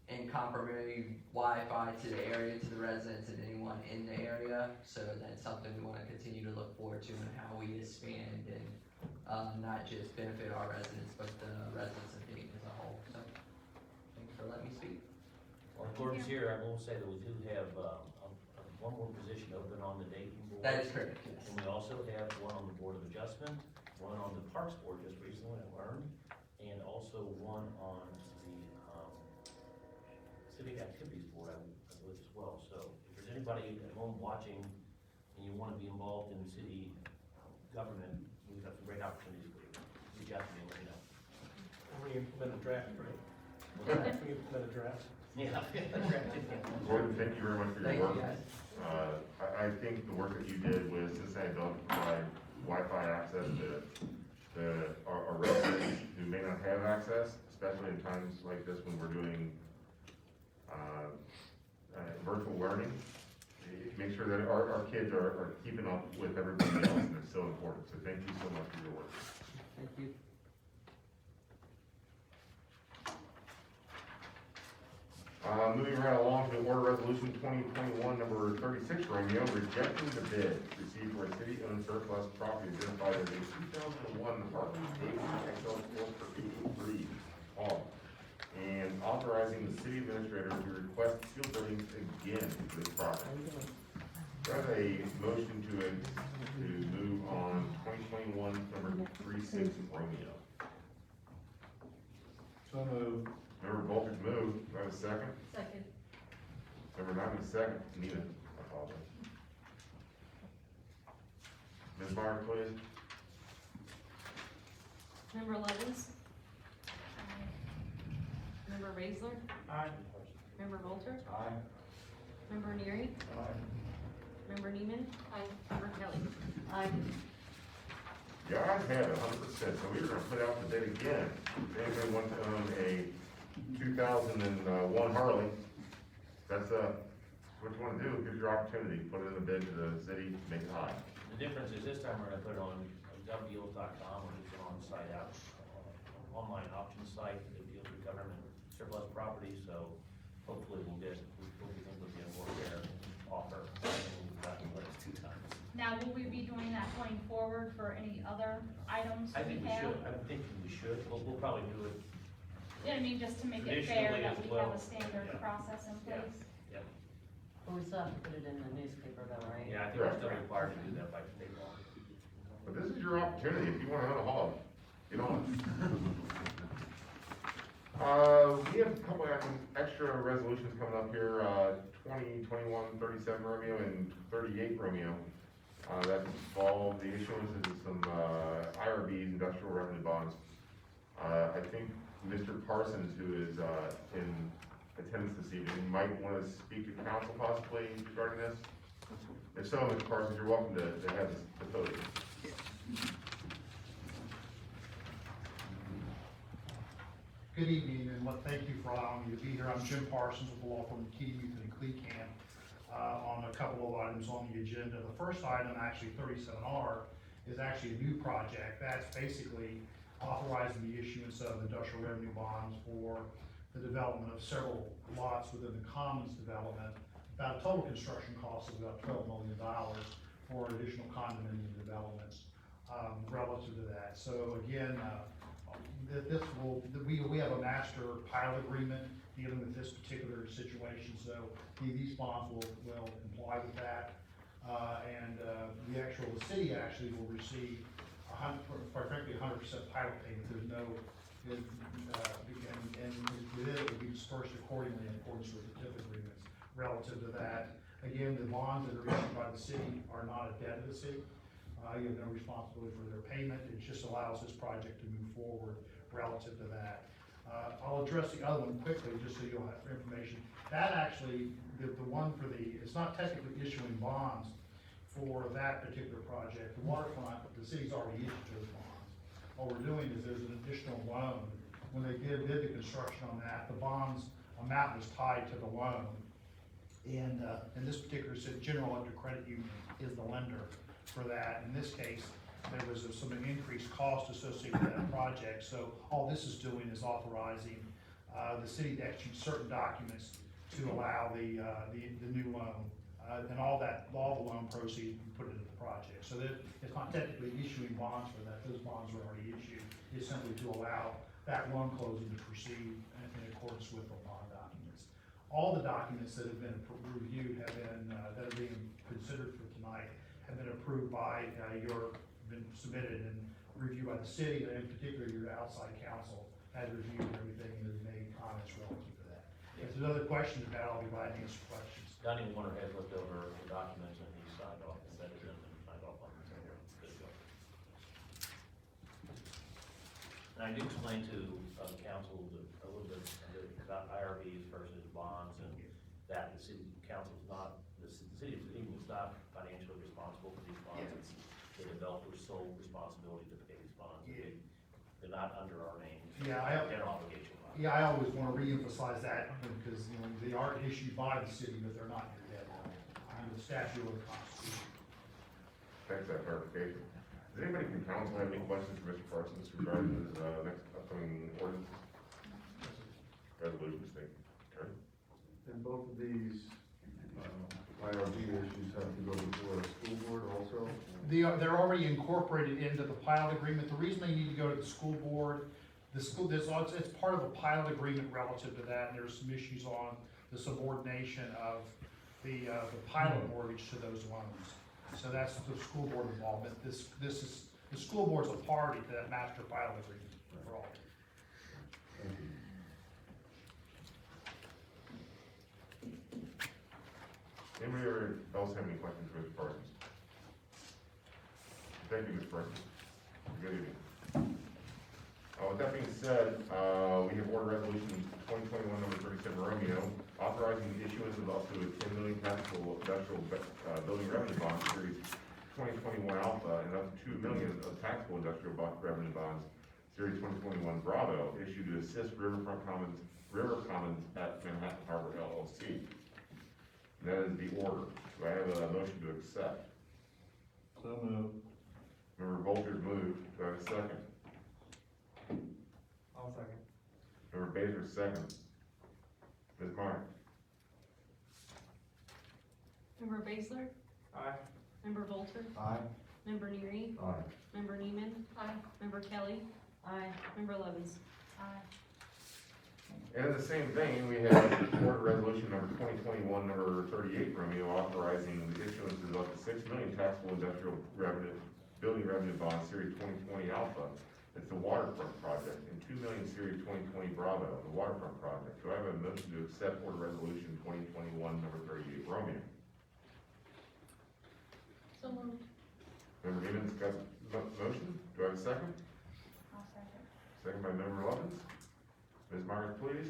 and complimentary Wi-Fi to the area, to the residents and anyone in the area. So that's something we wanna continue to look forward to and how we expand and, not just benefit our residents, but the residents of Dayton as a whole. So, thanks for letting me speak. Well, Gordon's here, I will say that we do have, one more position open on the Dayton board. That is correct, yes. And we also have one on the Board of Adjustment, one on the Parks Board just recently, I learned, and also one on the, Civic Activities Board, I believe as well. So if there's anybody at home watching and you wanna be involved in city government, we've got some great opportunities for you. Reach out to me and let me know. We implement a draft, right? What's that? We implement a draft. Yeah. Gordon, thank you very much for Thank your you, work. guys. I think the work that you did with Cincinnati Bell to provide Wi-Fi access to our residents who may not have access, especially in times like this when we're doing, virtual learning. Make sure that our kids are keeping up with everybody else, and it's so important. So thank you so much for your work. Thank you. Moving right along to order resolution 2021 number 36, Romeo, rejecting the bid received for a city-owned surplus property identified as a 2001 Harley Davidson XL Sport for 83 hog, and authorizing the city administrator to request steel buildings again for this project. Do I have a motion to move on 2021 number 36, Romeo? So moved. Member Volter's moved. Do I have a second? Second. Member Nyman, second. Nina, I apologize. Ms. Meyer, please. Member Levens? Member Raisler? Aye. Member Volter? Aye. Member Neary? Member Neiman? Member Kelly? Aye. The ayes have it 100%, so we're gonna put out the bid again. If anybody wants to own a 2001 Harley, that's, what you wanna do, here's your opportunity, put it in the bid to the city, make it high. The difference is this time we're gonna put it on govdeals.com, which is an on-site out, online auction site that deals with government surplus property, so hopefully we'll get, what we think will be a more fair offer, than we've gotten the last 2 times. Now, will we be doing that going forward for any other items I think we have? should, I'm thinking we should, we'll probably do it, You know what I mean, just to make it fair Traditionally that as we have well. a standard Yeah. process in Yeah. place. But we still have to put it in the newspaper though, right? yeah, I think we're still required to do that by state law. But this is your opportunity, if you wanna own a hog, get on it. We have a couple of extra resolutions coming up here, 37 Romeo and 38 Romeo. That involve the issuance of some, IRBs, industrial revenue bonds. I think Mr. Parsons, who is, in attendance this evening, might wanna speak to council possibly regarding this. If so, Mr. Parsons, you're welcome to have the podium. Good evening, and thank you for allowing me to be here. I'm Jim Parsons with the law firm McKee, Muthen and Cleacamp, on a couple of items on the agenda. The first item, actually 37R, is actually a new project. That's basically authorizing the issuance of industrial revenue bonds for the development of several lots within the Commons development. About a total construction cost of about $12 million for additional condominium developments relative to that. So again, we have a master pilot agreement dealing with this particular situation, so these bonds will comply with that. The city actually will receive frankly 100% pilot payment. There's no, and it will be dispersed accordingly in accordance with the TIF agreements relative to that. Again, the bonds that are issued by the city are not a debt of the city. You have no responsibility for their payment. It just allows this project to move forward relative to that. I'll address the other one quickly, just so you'll have information. That actually, the one for it's not technically issuing bonds for that particular project. The waterfront, the city's already issued those bonds. All we're doing is there's an additional loan. When they did the construction on that, the bonds amount was tied to the loan. And in this particular city, General Electric Credit Union is the lender for that. In this case, there was some increased cost associated with that project. So all this is doing is authorizing the city to execute certain documents to allow the new loan. And all the loan proceeds we put into the project. So that it's not technically issuing bonds for that, those bonds are already issued. It's simply to allow that loan closing to proceed in accordance with the bond documents. All the documents that have been reviewed have been, that are being considered for tonight, have been approved by been submitted and reviewed by the city, and in particular your outside counsel has reviewed everything and has made comments relative to that. If there's other questions about it, I'll be glad to answer questions. Donnie Warner has looked over the documents and he signed off, and vetted them and signed off on them, so we're good to go. And I did explain to council a little bit about IRBs versus bonds, and that the city council's not, the city of Cleveland is not financially responsible for these bonds. It's the developer's sole responsibility to pay these bonds. They're not under our name. They're an obligation. Yeah, I always want to reemphasize that because, you know, they are issued by the city, but they're not your debt under the statute or the Constitution. Thanks for that clarification. Does anybody from council have any questions for Mr. Parsons regarding his next upcoming ordinances? Resolutions, thank you. Attorney? And both of these, IRB issues have to go before a school board also? They're already incorporated into the pilot agreement. The reason they need to go to the school board, it's part of a pilot agreement relative to that, and there's some issues on the subordination of the pilot mortgage to those loans. So that's the school board involvement. This is, the school board's a party to that master pilot agreement for all. Thank you. Anybody else have any questions for Mr. Parsons? Thank you, Mr. Parsons. Good evening. With that being said, we have order resolution 2021 number 37 Romeo, authorizing the issuance of up to a 10 million taxable industrial building revenue bond series 2021 Alpha and up to 2 million of taxable industrial revenue bonds series 2021 Bravo issued to assist River Commons at Manhattan Harbor LLC. And that is the order. Do I have a motion to accept? So moved. Member Volter's moved. Do I have a second? I'll second. Member Baker, second. Ms. Meyer? Member Basler? Aye. Member Volter? Aye. Member Neary? Aye. Member Neiman? Aye. Member Kelly? Aye. Member Levens? Aye. And in the same vein, we have order resolution number 2021, number 38 Romeo, authorizing the issuance of up to 6 million taxable industrial building revenue bond series 2020 Alpha. It's the waterfront project, and 2 million series 2020 Bravo, the waterfront project. Do I have a motion to accept order resolution 2021, number 38 Romeo? So moved. Member Neiman's got a motion. Do I have a second? I'll second. Second by Member Levens. Ms. Myers, please.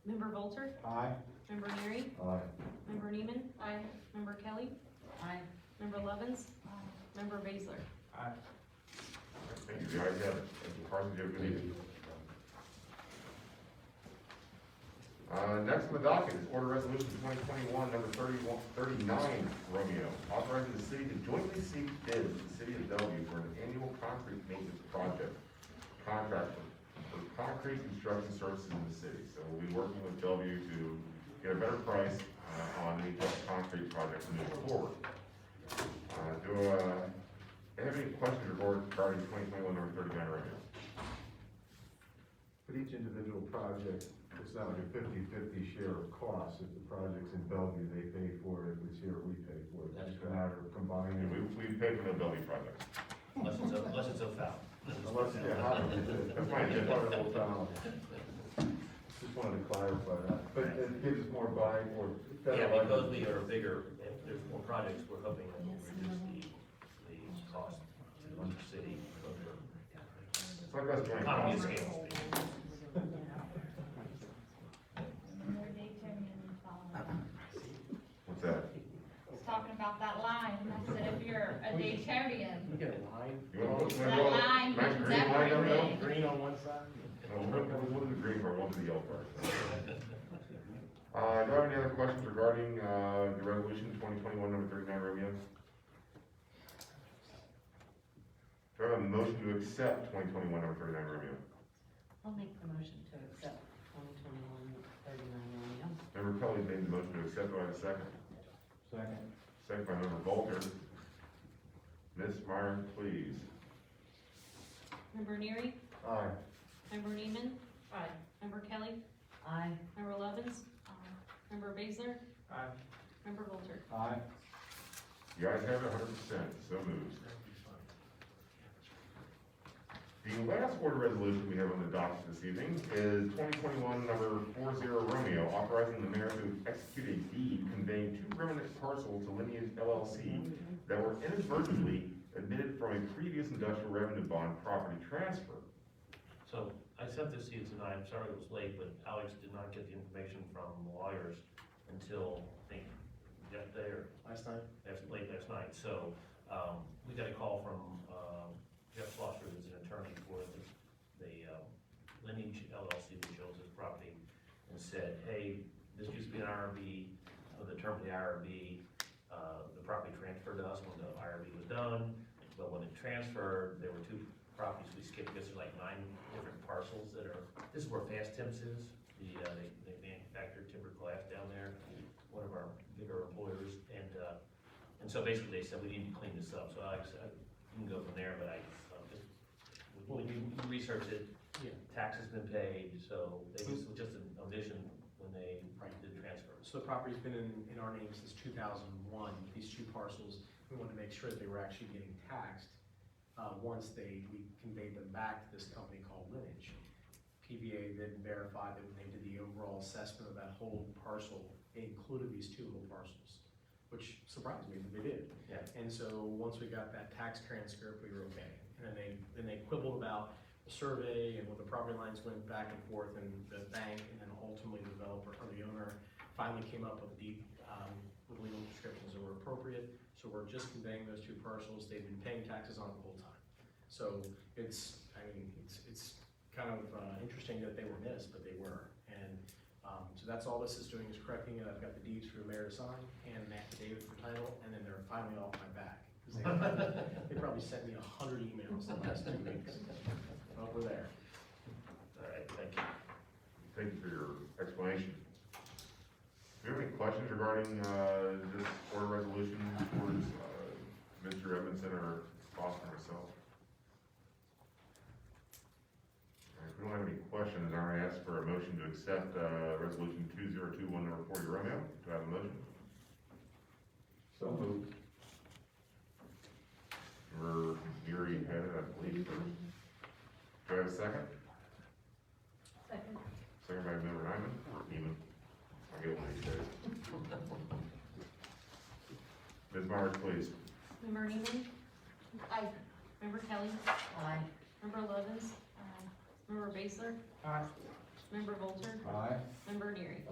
Member Volter? Aye. Member Neary? Aye. Member Neiman? Aye. Member Kelly? Aye. Member Levens? Aye. Member Basler? Aye. Thank you. The ayes have it. Mr. Parsons, you have a good evening. Next on the docket is order resolution 2021, number 39 Romeo, authorizing the city to jointly seek bids with the city of Bellevue for an annual concrete maintenance project contract for concrete construction services in the city. So we'll be working with Bellevue to get a better price on any concrete projects moving forward. Do I have any questions regarding 2021 number 39 Romeo? But each individual project, it's not like a 50-50 share of costs. If the project's in Bellevue, they pay for it. If it's here, we pay for it. That's It's a matter of combining. We pay for the Bellevue project. Unless it's a foul. Unless, yeah, how do we do it? That's fine. Part of the whole town. Just wanted to clarify that. But it gives us more buying, or better. Yeah, buying. because we are bigger, if there's more projects, we're hoping that we'll reduce the cost to the city. It's like us joining Economy of Congress. scale. Member Dayton and following. What's that? about that line, I said, if you're a Daytonian, You get a line, You wanna look, that line nice means green line down there? everything. green on one side. One of the green part, one of the yellow part. Do I have any other questions regarding, the resolution 2021 number 39 Romeo? Do I have a motion to accept 2021 number 39 Romeo? I'll make the motion to accept 2021-39 Romeo. Member Kelly made the motion to accept, do I have a second? Second. Second by member Volter. Ms. Meyer, please. Member Neary, Aye. member Neiman, Aye. member Kelly, Aye. member Lovins, member Baszler, Aye. member Volter. Aye. The ayes have it, 100%, so moved. The last order resolution we have on the docket this evening is 2021 number 40 Romeo, authorizing the mayor to execute a deed conveying 2 remnant parcels to Lineage LLC that were inadvertently admitted from a previous industrial revenue bond property transfer. So I sent this to you tonight, I'm sorry it was late, but Alex did not get the information from the lawyers until, I think, yesterday or Last night? late last night. So, we got a call from, Jeff Slosser, who's an attorney for the Lineage LLC, which owns this property, and said, hey, this used to be an IRB, the term of the IRB, the property transferred to us when the IRB was done, but when it transferred, there were 2 properties we skipped, I guess there's like 9 different parcels that are, this is where Fast Tim's is, they manufacture timber glass down there, one of our bigger employers, and so basically they said, we need to clean this up, so I said, you can go from there, but when you research it, Yeah. taxes been paid, so it was just an omission when they did the transfer. So the property's been in our name since 2001, these 2 parcels, we wanted to make sure that they were actually getting taxed, once we conveyed them back to this company called Lineage. PVA then verified that when they did the overall assessment of that whole parcel, they included these 2 little parcels, which surprised me that they did. Yeah. And so, once we got that tax transcript, we were okay. And then they quibbled about the survey and what the property lines went back and forth, and the bank, and then ultimately the developer, or the owner, finally came up with a deed, with legal descriptions that were appropriate. So we're just conveying those 2 parcels, they've been paying taxes on it the whole time. So it's kind of interesting that they were missed, but they were. And so that's all this is doing, is correcting it. I've got the deeds for the mayor to sign and an affidavit for title, and then they're finally off my back. 'Cause they probably sent me 100 emails the last 2 weeks. Well, we're there. All right, thank you. Thank you for your explanation. Do you have any questions regarding, this order resolution towards, Mr. Edmondson or Foster or myself? All right, if we don't have any questions, I'm gonna ask for a motion to accept, resolution 2021 number 40 Romeo. Do I have a motion? So moved. Member Neary had it, I believe, first. Do I have a second? Second. Second by member Nyman, or Neiman. I'll get one of these days. Ms. Myers, please. Member Neiman, Aye. member Kelly, Aye. member Lovins, member Baszler, Aye. member Volter, Aye. member Neary.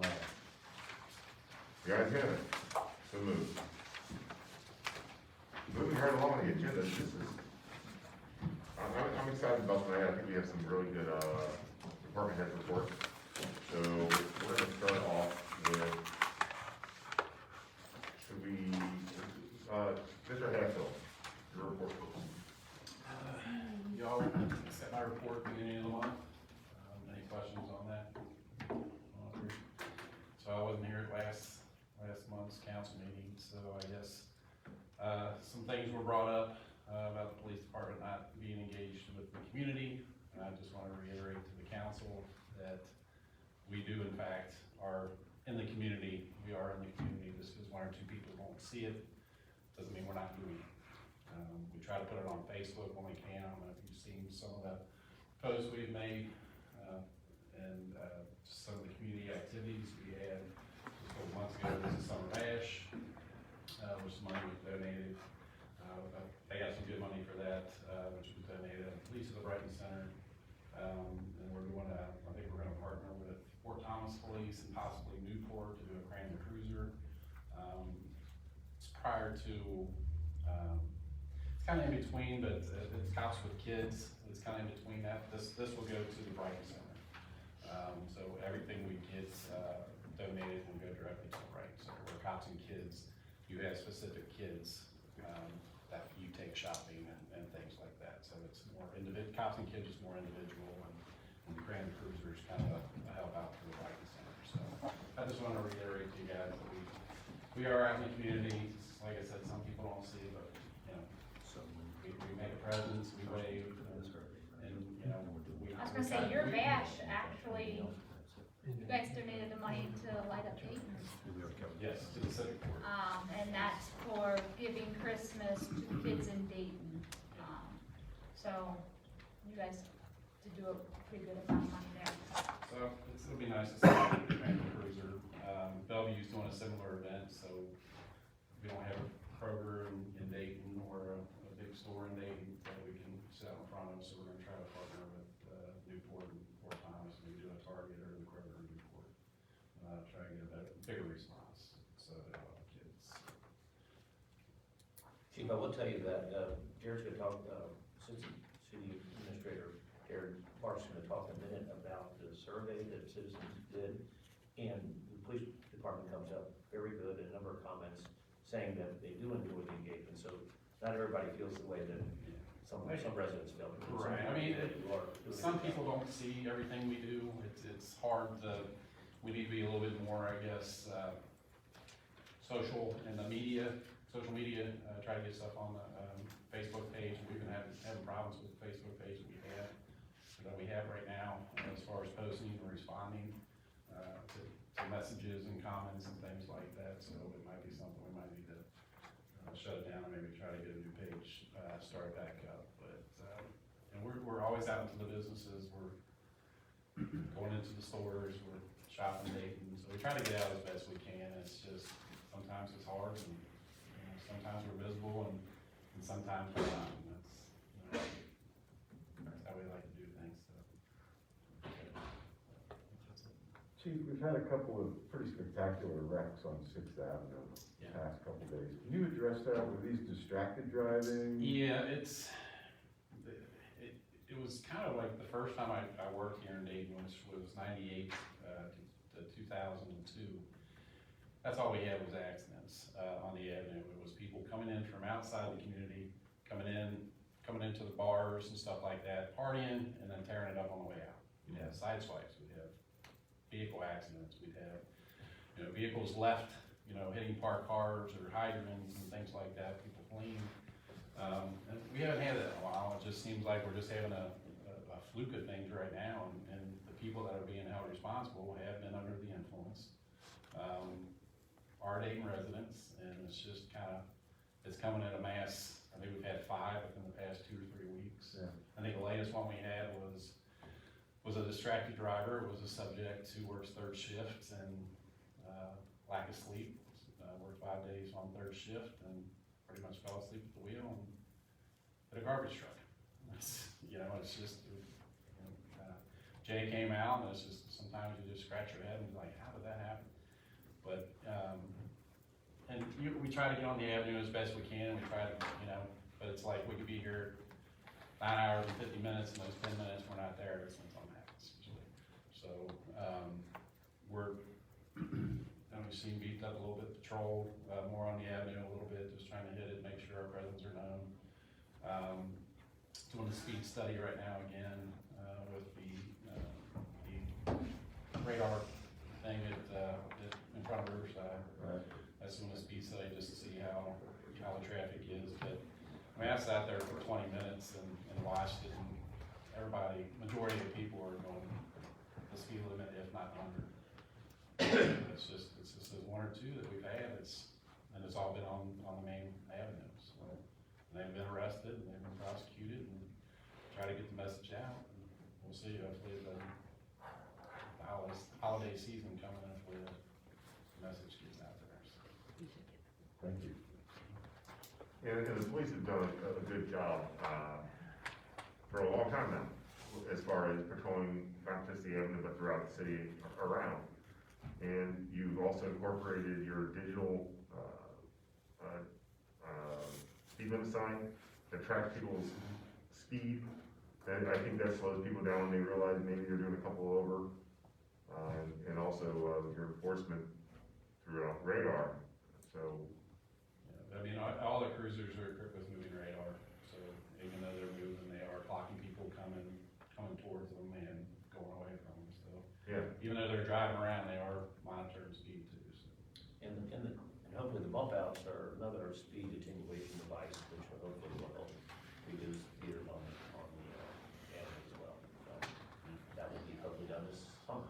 The ayes have it. So moved. Moving right along the agenda, this is, I'm excited about tonight. I think we have some really good, department head reports. So we're gonna start off with, should we, Mr. Hatfield, your report. Y'all accept my report at the beginning of the month. Any questions on that? So I wasn't here at last month's council meeting, so I guess, some things were brought up, about the police department not being engaged with the community. And I just want to reiterate to the council that we do in fact are in the community. We are in the community. Just because 1 or 2 people won't see it, doesn't mean we're not doing it. We try to put it on Facebook when we can. I don't know if you've seen some of the posts we've made, and some of the community activities we had just a couple months ago. This is Summer Bash, which some money was donated. They got some good money for that, which was donated at Police of the Brighton Center. And we're doing I think we're gonna partner with Fort Thomas Police and possibly Newport to do a Cranmer Cruiser. It's prior to, it's kind of in between, but it's Cops with Kids, it's kind of in between that. This will go to the Brighton Center. So everything we get donated will go directly to the Brighton Center. Where Cops and Kids, you have specific kids that you take shopping and things like that. So it's more Cops and Kids is more individual, and the Grand Cruiser is kind of a help out for the Brighton Center. So I just want to reiterate to you guys that we are out in the community. Like I said, some people don't see, but, you know, we make a presence, we wave, and, you know, we. I was gonna say, your bash, actually, you guys donated the money to Light Up Dayton. Yes, to the civic board. And that's for giving Christmas to the kids in Dayton. So, you guys did do a pretty good amount of money there. So it'll be nice to see the Grand Cruiser. Bellevue's doing a similar event, so we don't have a Kroger in Dayton or a big store in Dayton that we can sit out in front of, so we're gonna try to partner with Newport and Fort Thomas, maybe do a Target or the Kroger in Newport. Try to get a bigger response, so that kids. Chief, I will tell you that, Jared's gonna talk, City Administrator Jared Parks gonna talk in a minute about the survey that citizens did, and the police department comes up very good, a number of comments saying that they do enjoy the engagement, so not everybody feels the way that some residents feel. Right, I mean, some people don't see everything we do, it's hard to, we need to be a little bit more, I guess, social in the media, social media, try to get stuff on the, Facebook page. We've been having problems with the Facebook page that we have right now, as far as posting and responding, to messages and comments and things like that, so it might be something we might need to, shut it down and maybe try to get a new page, started back up, but, and we're always out into the businesses, we're going into the stores, we're shopping Dayton, so we try to get out as best we can. It's just, sometimes it's hard, and, you know, sometimes we're visible, and sometimes we're not, and that's how we like to do things, so. Chief, we've had a couple of pretty spectacular wrecks on Sixth Avenue the past couple of days. Can you address that? Were these distracted driving? Yeah, it was kind of like the first time I worked here in Dayton, which was 98 to 2002. That's all we had was accidents on the avenue. It was people coming in from outside the community, coming into the bars and stuff like that, partying, and then tearing it up on the way out. We'd have side swipes, we'd have vehicle accidents, we'd have, you know, vehicles left, you know, hitting parked cars or hydrants and things like that, people fleeing. And we haven't had that in a while. It just seems like we're just having a fluke of things right now, and the people that are being held responsible have been under the influence. Are Dayton residents, and it's just kind of, it's coming at a mass. I think we've had 5 within the past 2 or 3 weeks. Yeah. I think the latest one we had was a distracted driver. It was a subject who works 3rd shift and lack of sleep. Worked 5 days on 3rd shift and pretty much fell asleep at the wheel and hit a garbage truck. You know, it's just, you know, Jay came out, and it's just, sometimes you just scratch your head and be like, how did that happen? But, we try to get on the avenue as best we can. We try to, you know, but it's like we could be here 9 hours and 50 minutes, and those 10 minutes we're not there. That's when something happens usually. So, we're, we've seen beat up a little bit, patrol more on the avenue a little bit, just trying to hit it, make sure our presence are known. Doing the speed study right now again with the radar thing in front of Riverside. Right. That's doing a speed study just to see how the traffic is. But I mean, I sat there for 20 minutes and watched it, and everybody, majority of the people are going the speed limit, if not under. It's just those 1 or 2 that we've had. And it's all been on the main avenues. So, and they've been arrested, and they've been prosecuted, and try to get the message out. And we'll see. Hopefully the holiday season coming, hopefully the message gets out there. So. Thank you. And the police have done a good job for a long time now, as far as patrolling not just the avenue, but throughout the city around. And you've also incorporated your digital speed limit sign that tracks people's speed. And I think that slows people down when they realize maybe you're doing a couple over. And also, your enforcement through radar, so. Yeah, I mean, all the cruisers are equipped with moving radar, so even though they're moving, they are clocking people coming towards them and going away from them, so. Yeah. Even though they're driving around, they are monitoring speed too, so. And hopefully the bump outs are another speed attenuation device, which will hopefully will help reduce speeders on the avenue as well. So that will be hopefully done this summer.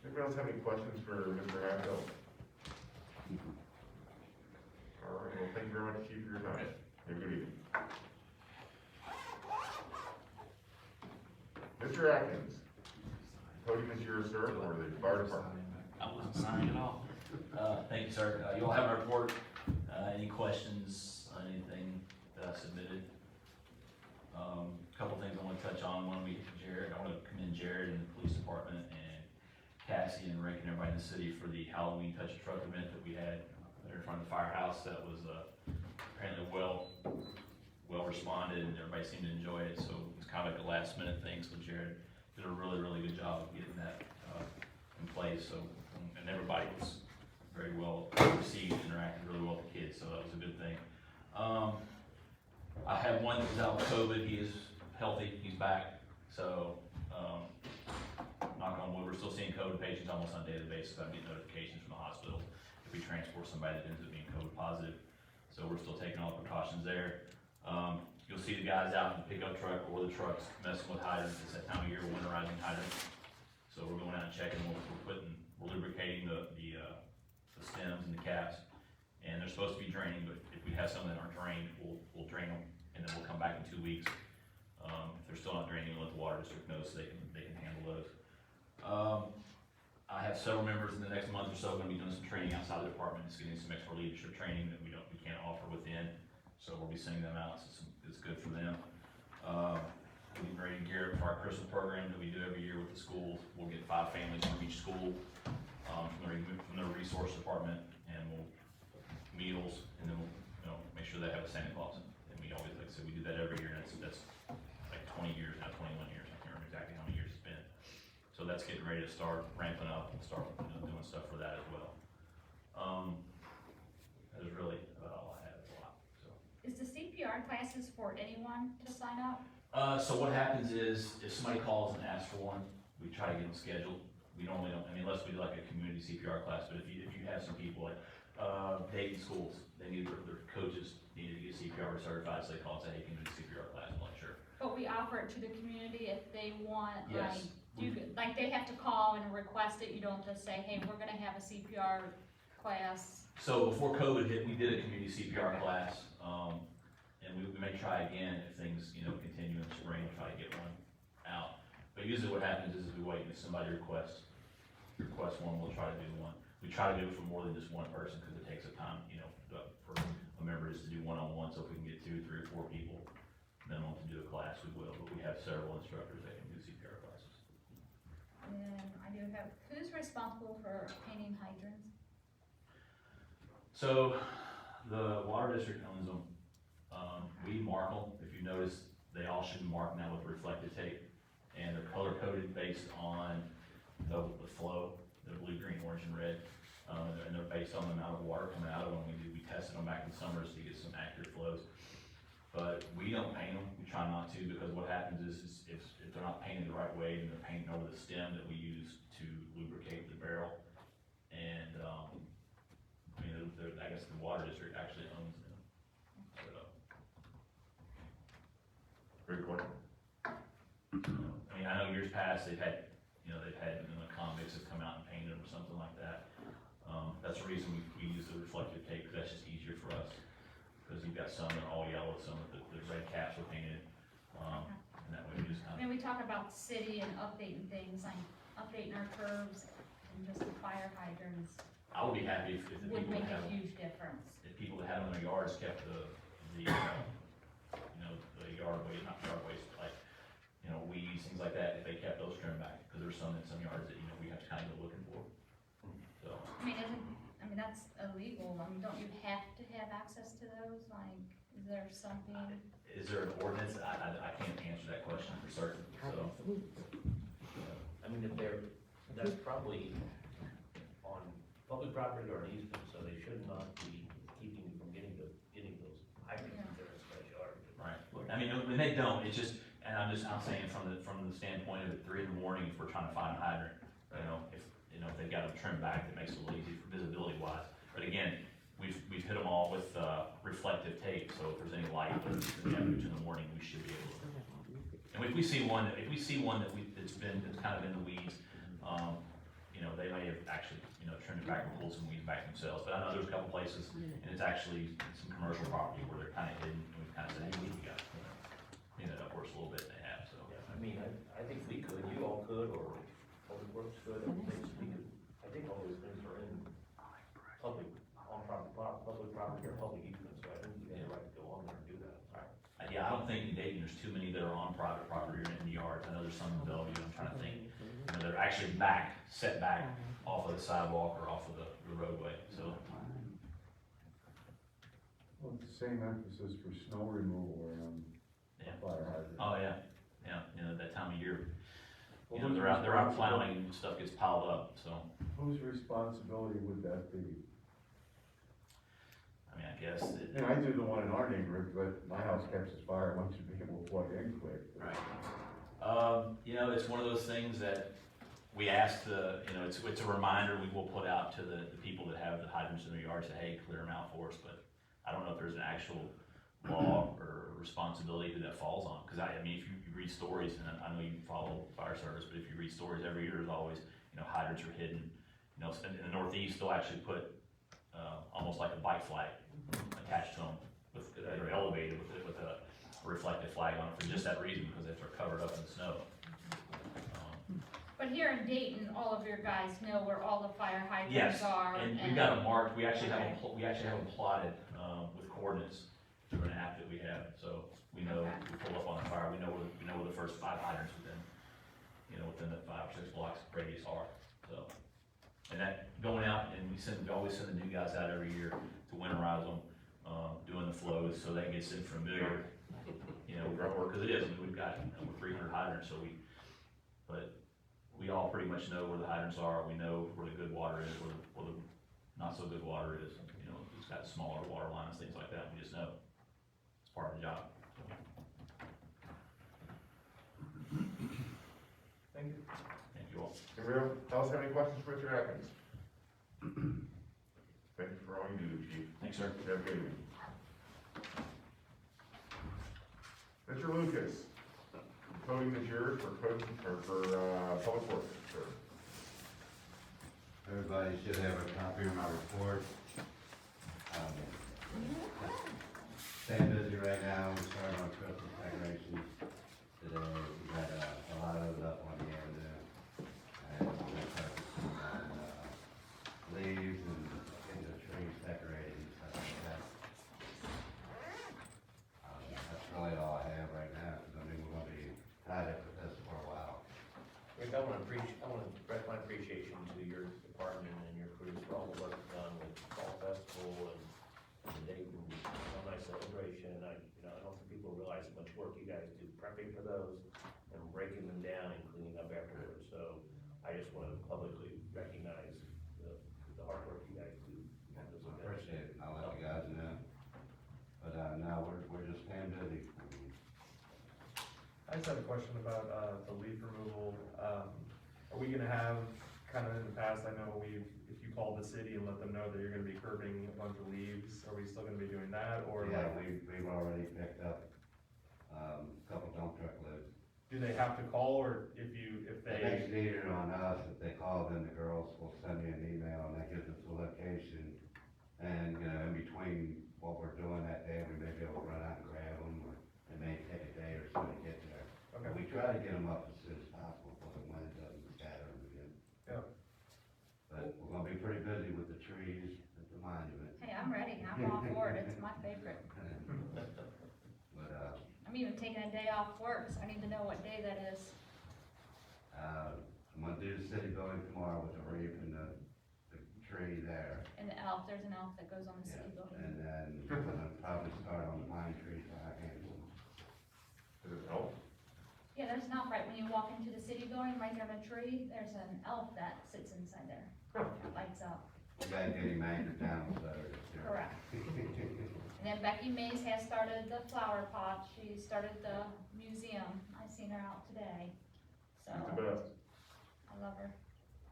Anybody else have any questions for Mr. Hackville? All right, well, thank you very much, Chief, for your time. Have a good evening. Mr. Atkins, podium is yours, sir, for the fire department. I wasn't signing at all. Thank you, sir. You all have my report. Any questions on anything that I submitted? Couple things I want to touch on. One, I want to commend Jared and the police department and Cassie and Rick and everybody in the city for the Halloween Touch a Truck event that we had there in front of the firehouse. That was apparently well responded, and everybody seemed to enjoy it. So it was kind of like a last minute thing. So Jared did a really good job of getting that in place. So and everybody was very well received, interacted really well with the kids. So that was a good thing. I have one that was out with COVID. He is healthy. He's back. So knock on wood, we're still seeing COVID patients almost on a daily basis. I'm getting notifications from the hospital if we transport somebody that ends up being COVID positive. So we're still taking all the precautions there. You'll see the guys out in the pickup truck or the trucks messing with hydrants. It's that time of year, winterizing hydrants. So we're going out and checking. We're lubricating the stems and the caps. And they're supposed to be draining, but if we have some that aren't drained, we'll drain them, and then we'll come back in 2 weeks. If they're still not draining, we'll let the water district know so they can handle those. I have several members in the next month or so going to be doing some training outside the department, just getting some extra leadership training that we can't offer within. So we'll be sending them out. So it's good for them. We're getting ready to gear up for our Christmas program that we do every year with the schools. We'll get 5 families from each school from their resource department, and we'll meals, and then we'll make sure they have a Santa Claus. And we always, like I said, we do that every year, and that's like 20 years now, 21 years. I can't remember exactly how many years it's been. So that's getting ready to start ramping up and start doing stuff for that as well. That is really about all I have. It's a lot. So. Is the CPR classes for anyone to sign up? So what happens is, if somebody calls and asks for one, we try to get them scheduled. We normally don't, unless we do like a community CPR class, but if you have some people like, Dayton schools, they need their coaches needed to get CPR certified, so they call and say, hey, can you do a CPR class? I'm like, sure. But we offer it to the community if they want, Yes. like they have to call and request it, you don't just say, hey, we're gonna have a CPR class. So before COVID hit, we did a community CPR class, and we may try again if things, continue in the spring, try to get one out. But usually what happens is we wait, and if somebody requests one, we'll try to do one. We try to do it for more than just one person, because it takes a time, for a member just to do one-on-one, so if we can get 2, 3, or 4 people minimum to do a class, we will, but we have several instructors that can do CPR classes. And then I do have, who's responsible for painting hydrants? So, the water district owns them. We mark them. If you notice, they all should be marked now with reflective tape. And they're color coded based on the flow, the blue, green, orange, and red. And they're based on the amount of water coming out of them. We tested them back in the summers to get some accurate flows. But we don't paint them. We try not to, because what happens is if they're not painted the right way, then they're painting over the stem that we use to lubricate the barrel. And, I guess the water district actually owns them. Great question. I know years past, they've had convicts have come out and painted them or something like that. That's the reason we use the reflective tape, because that's just easier for us. Because you've got some that are all yellow, some that the red caps are painted, and that way we just kind of. We talk about city and updating things, like updating our curves and just the fire hydrants. I would be happy if the Would people make that have a huge difference. If people that had them in their yards kept the yard waste, not yard waste, but like, weeds, things like that, if they kept those trimmed back, because there's some in some yards that, we have to kind of go looking for. So. that's illegal, I mean, don't you have to have access to those, like, is there something? Is there an ordinance? I can't answer that question for certain, so. I mean, if they're, that's probably on public property or an easement, so they should not be keeping you from getting those hydrants in their special yard. Right, I mean, when they don't, it's just, and I'm saying from the standpoint of at 3 in the morning, if we're trying to find a hydrant, if they've got them trimmed back, that makes it a little easy for visibility wise. But again, we've hit them all with, reflective tape, so if there's any light, whether it's in the afternoon or in the morning, we should be able to. And if we see one that's kind of in the weeds, they may have actually, trimmed it back and pulled some weeds back themselves. But I know there's a couple places, and it's actually some commercial property where they're kind of hidden, and we've kind of said, hey, we got to clean it up for us a little bit, and they have, so. Yeah, I mean, I think we could, you all could, or Public Works could, I think all those things are in public, public property or public easement, so I think you have the right to go on there and do that. Yeah, I don't think in Dayton there's too many that are on private property or in the yards. I know there's some in Bellevue, I'm trying to think. They're actually set back off of the sidewalk or off of the roadway, so. Well, it's the same emphasis for snow removal around Yeah. fire hydrants. Oh, yeah, that time of year, they're out plowing and stuff gets piled up, so. Whose responsibility would that be? I mean, I guess it. And I do the one in our neighborhood, but my house catches fire, I want you to be able to plug in quick. Right. It's one of those things that we ask it's a reminder we will put out to the people that have the hydrants in their yard, say, hey, clear them out for us, but I don't know if there's an actual law or responsibility who that falls on, because I mean, if you read stories, and I know you follow fire service, but if you read stories every year, there's always, hydrants are hidden, in the Northeast, they'll actually put, almost like a bike flag attached to them, that are elevated with a reflective flag on it for just that reason, because if they're covered up in snow. But here in Dayton, all of your guys know where all the fire hydrants Yes, are. and we've got them marked, we actually have them plotted, with coordinates through an app that we have, so we know, we pull up on the fire, we know where the first 5 hydrants within the 5 or 6 blocks radius are, so. And that, going out, and we always send the new guys out every year to winterize them, doing the flows, so that gets them familiar, because it is, we've got over 300 hydrants, so but we all pretty much know where the hydrants are, we know where the good water is, where the not so good water is, it's got smaller water lines, things like that, we just know. It's part of the job. Thank you. Thank you all. Anybody else have any questions for Mr. Atkins? Thank you for all you do, Chief. Thanks, sir. Have a good evening. Mr. Lucas, podium is yours for Public Works, sir. Everybody should have a copy of my report. Staying busy right now, we're starting on Christmas decorations today. We got a lot of those up on the avenue. And we're focusing on leaves and getting the trees decorated and stuff like that. That's really all I have right now, because I mean, we're gonna be tied up with this for a while. Rick, I want to express my appreciation to your department and your crews for all the work done with Fall Festival and the Dayton Alumni Celebration. I don't think people realize how much work you guys do prepping for those and breaking them down and cleaning up afterwards. So I just want to publicly recognize the hard work you guys do. I appreciate it, I'll let you guys know. But, no, we're just staying busy. I just have a question about, the leaf removal. Are we gonna have, kind of in the past, I know if you call the city and let them know that you're gonna be curbing a bunch of leaves, are we still gonna be doing that, or Yeah, like? we've already picked up, a couple dump truck loads. Do they have to call, or if It they? makes it easier on us, if they call, then the girls will send me an email, and that gives us the location. And, in between what we're doing that day, we may be able to run out and grab them, or it may take a day or so to get there. Okay. We try to get them up as soon as possible, before the wind doesn't scatter them again. Yeah. But we're gonna be pretty busy with the trees at the monument. Hey, I'm ready, I'm all for it, it's my favorite. But, I'm even taking a day off work, so I need to know what day that is. I'm gonna do the city building tomorrow with the reef and the tree there. And I'll there's an elf that goes on the city building. And then I'm gonna probably start on the Pine Tree side. Is it elf? Yeah, there's an elf right when you walk into the city building, right there on the tree, there's an elf that sits inside there, lights up. We gotta get him anchored down so that. Correct. And then Becky Mays has started the flower pot, she started the museum, I seen her out today, so. She's the best. I love her.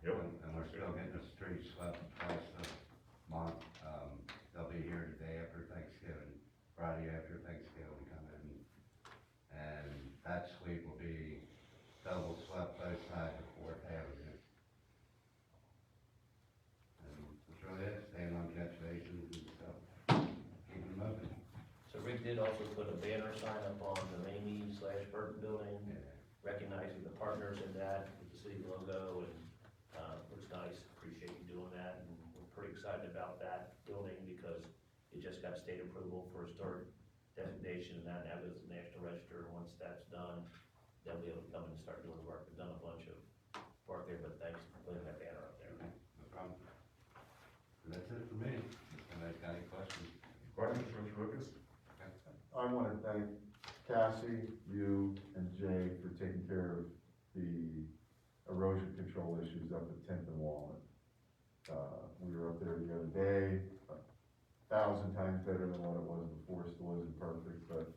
Yep. And we're still getting the streets swept twice a month. They'll be here today after Thanksgiving, Friday after Thanksgiving come in. And that sweep will be double swept both sides of Fourth Avenue. And that's really it, staying on catch basins and stuff, keep them moving. So Rick did also put a banner sign up on the Mamie/Burton building, recognizing the partners in that with the city logo, and looks nice. Appreciate you doing that, and we're pretty excited about that building because it just got state approval for historic designation, and that now goes to the National Register. And once that's done, they'll be able to come in and start doing the work. We've done a bunch of work there, but thanks for putting that banner up there. No problem. And that's it for me. Anybody's got any questions? Questions, Mr. Lucas? I want to thank Cassie, you, and Jay for taking care of the erosion control issues up at 10th and Walnut. We were up there the other day, 1,000 times better than what it was before, still isn't perfect, but,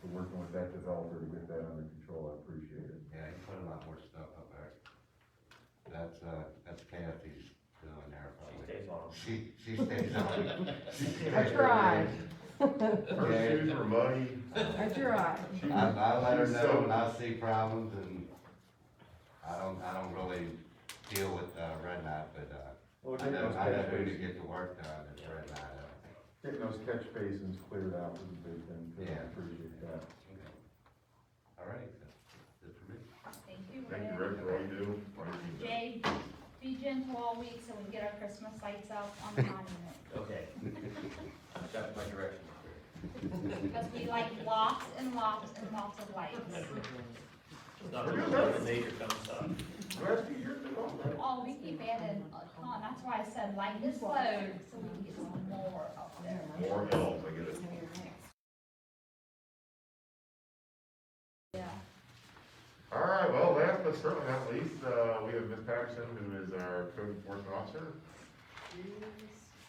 for working with that developer to get that under control, I appreciate it. Yeah, you put a lot more stuff up there. That's Kathy's doing there probably. She stays on. She stays on. I tried. Her shoes were muddy. I tried. I'll let her know when I see problems, and I don't really deal with, Red Knot, but, I know who to get the work done, is Red Knot. Getting those catch basins cleared out was a big thing, too. I Yeah. appreciate that. All right, that's it for me. Thank you, Thank you, Rick. Rick, for all you do. for your team. Jay, be gentle all week so we can get our Christmas lights up on the monument. Okay. That's my direction. Because we like lots and lots and lots of lights. Not the major comes up. Oh, we keep adding a ton, that's why I said light this load, so we can get some more up there. More elf, I get it. Yeah. All right, well, last but certainly not least, we have Ms. Patterson, who is our code enforcement officer.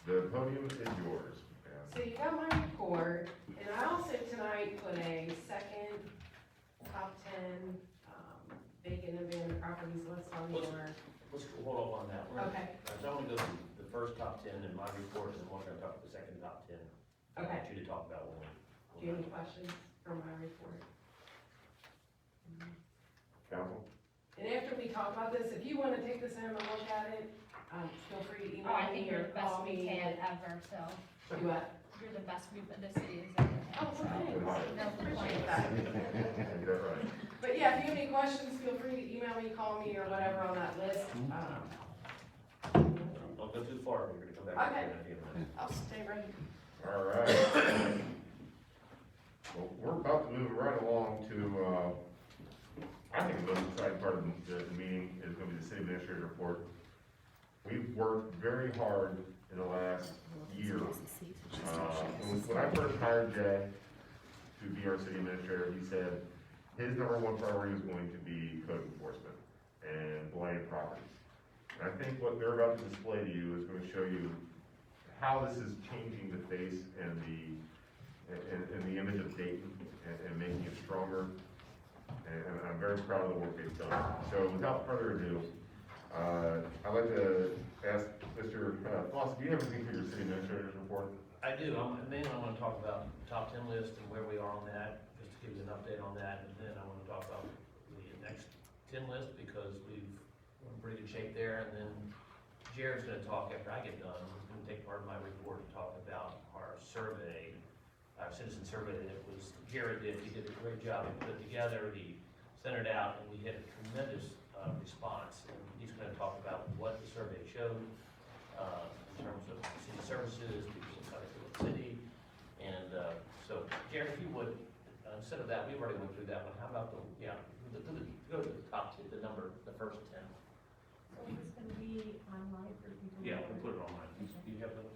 The podium is yours. So you got my report, and I also tonight put a second top 10, vacant and abandoned properties list on there. Let's hold up on that. Okay. I want to go through the first top 10 in my report, and then we're going to talk about the second top 10. I Okay. want you to talk about when Do you have any questions from my report? Council? And after we talk about this, if you wanna take this home and look at it, feel free to Oh, I email think me you're or the best call we've me. had ever, so Do what? you're the best we've, the city has ever had, Oh, so. thanks. No Appreciate complaints. that. Get that right. But yeah, if you have any questions, feel free to email me, call me, or whatever on that list. Don't go too far, we're going to come back. Okay. to it in a minute. I'll stay ready. All right. Well, we're about to move right along to, I think the most exciting part of the meeting is going to be the city administrator report. We've worked very hard in the last year. When I first hired Jay to be our city administrator, he said his number one priority was going to be code enforcement and blighted properties. And I think what they're about to display to you is going to show you how this is changing the face and the image of Dayton and making it stronger. And I'm very proud of the work they've done. So without further ado, I'd like to ask Mr. Foss, do you have anything for your city administrator's report? I do. Mainly I want to talk about the top 10 list and where we are on that, just to give you an update on that. And then I want to talk about the next 10 list because we're in pretty good shape there. And then Jared's going to talk after I get done. He's going to take part of my report and talk about our survey, our citizen survey that was Jared did. He did a great job. He put it together. He sent it out, and we had a tremendous response. And he's going to talk about what the survey showed in terms of city services, people inside the city. And so, Jared, if you would, instead of that, we've already went through that one. How about go to the top 10, the first 10. So it's gonna be online for people? Yeah, we'll put it online. You have those?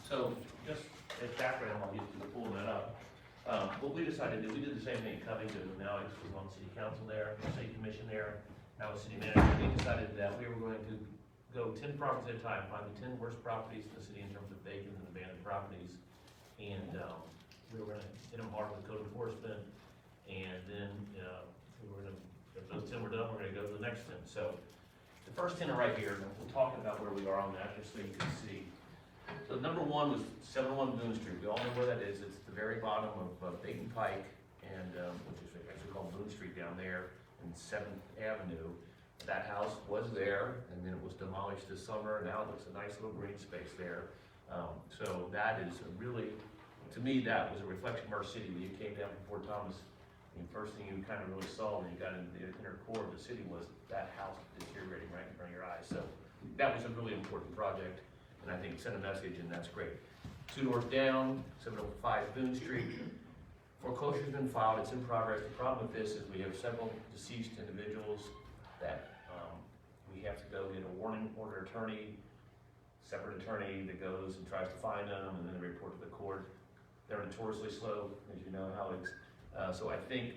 So, just as background, while he's pulling that up, what we decided to do, we did the same thing in Covington, when Alex was on city council there, city commission there, now as city manager, we decided that we were going to go 10 properties at a time, find the 10 worst properties in the city in terms of vacant and abandoned properties, and, we were gonna hit them hard with code enforcement, and then, we were gonna, if those 10 were done, we're gonna go to the next 10. So, the first 10 are right here, and we'll talk about where we are on that, just so you can see. So number 1 was 701 Boone Street. We all know where that is. It's the very bottom of Dayton Pike, and which is actually called Boone Street down there, in 7th Avenue. That house was there, and then it was demolished this summer. Now it looks a nice little green space there. So that is a really, to me, that was a reflection of our city. When you came down from Fort Thomas, the first thing you kind of really saw when you got into the inner core of the city was that house deteriorating right in front of your eyes. So that was a really important project, and I think sent a message, and that's great. 2 doors down, 705 Boone Street. Foreclosure's been filed, it's in progress. The problem with this is we have several deceased individuals that we have to go get a warning order attorney, separate attorney that goes and tries to find them, and then they report to the court. They're notoriously slow, as you know, Alex. So I think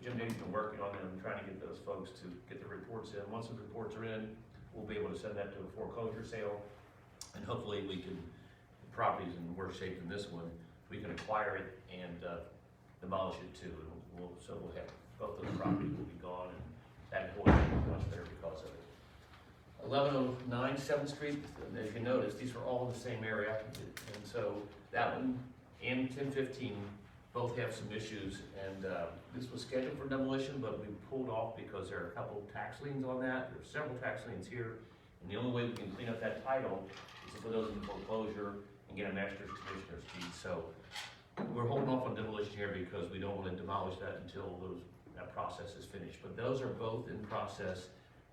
Jim Daly's been working on them, trying to get those folks to get the reports in. Once the reports are in, we'll be able to send that to a foreclosure sale, and hopefully we can, the property's in worse shape than this one, we can acquire it and demolish it too. So we'll have, both of the properties will be gone, and that whole area will be much better because of it. 1109 7th Street, as you can notice, these are all in the same area, and so that one and 1015 both have some issues, and this was scheduled for demolition, but we pulled off because there are a couple tax liens on that. There's several tax liens here, and the only way we can clean up that title is to put those in foreclosure and get a master's commissioner's deed. So we're holding off on demolition here because we don't want to demolish that until that process is finished. But those are both in process,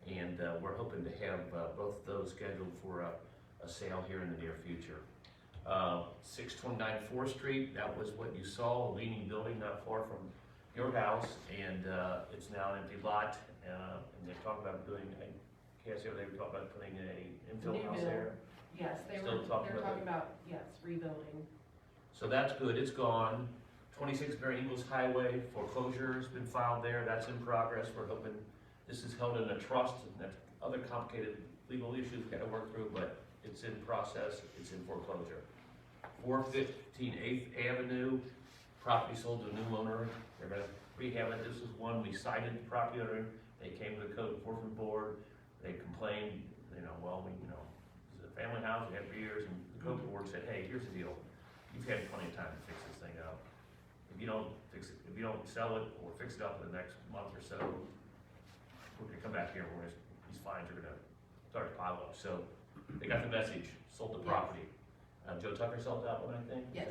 and we're hoping to have both of those scheduled for a sale here in the near future. 629 4th Street, that was what you saw, a leaning building not far from your house, and it's now an empty lot, and they're talking about doing, Cassie, they were talking about putting a infill New house build. there. Yes, they Still were talking about talking about, yes, rebuilding. So that's good, it's gone. 26 Grand Eagles Highway, foreclosure's been filed there, that's in progress. We're hoping, this is held in a trust, and that's other complicated legal issues we gotta work through, but it's in process, it's in foreclosure. 415 8th Avenue, property sold to a new owner, they're gonna rehab it. This is one, we cited the property owner, they came to the code enforcement board, they complained, this is a family house, we had for years, and the code board said, hey, here's the deal, you've had plenty of time to fix this thing up. If you don't fix it, if you don't sell it or fix it up in the next month or so, we're gonna come back here and these fines are gonna start to pile up. So they got the message, sold the property. Joe Tucker sold that one, I think? Yes.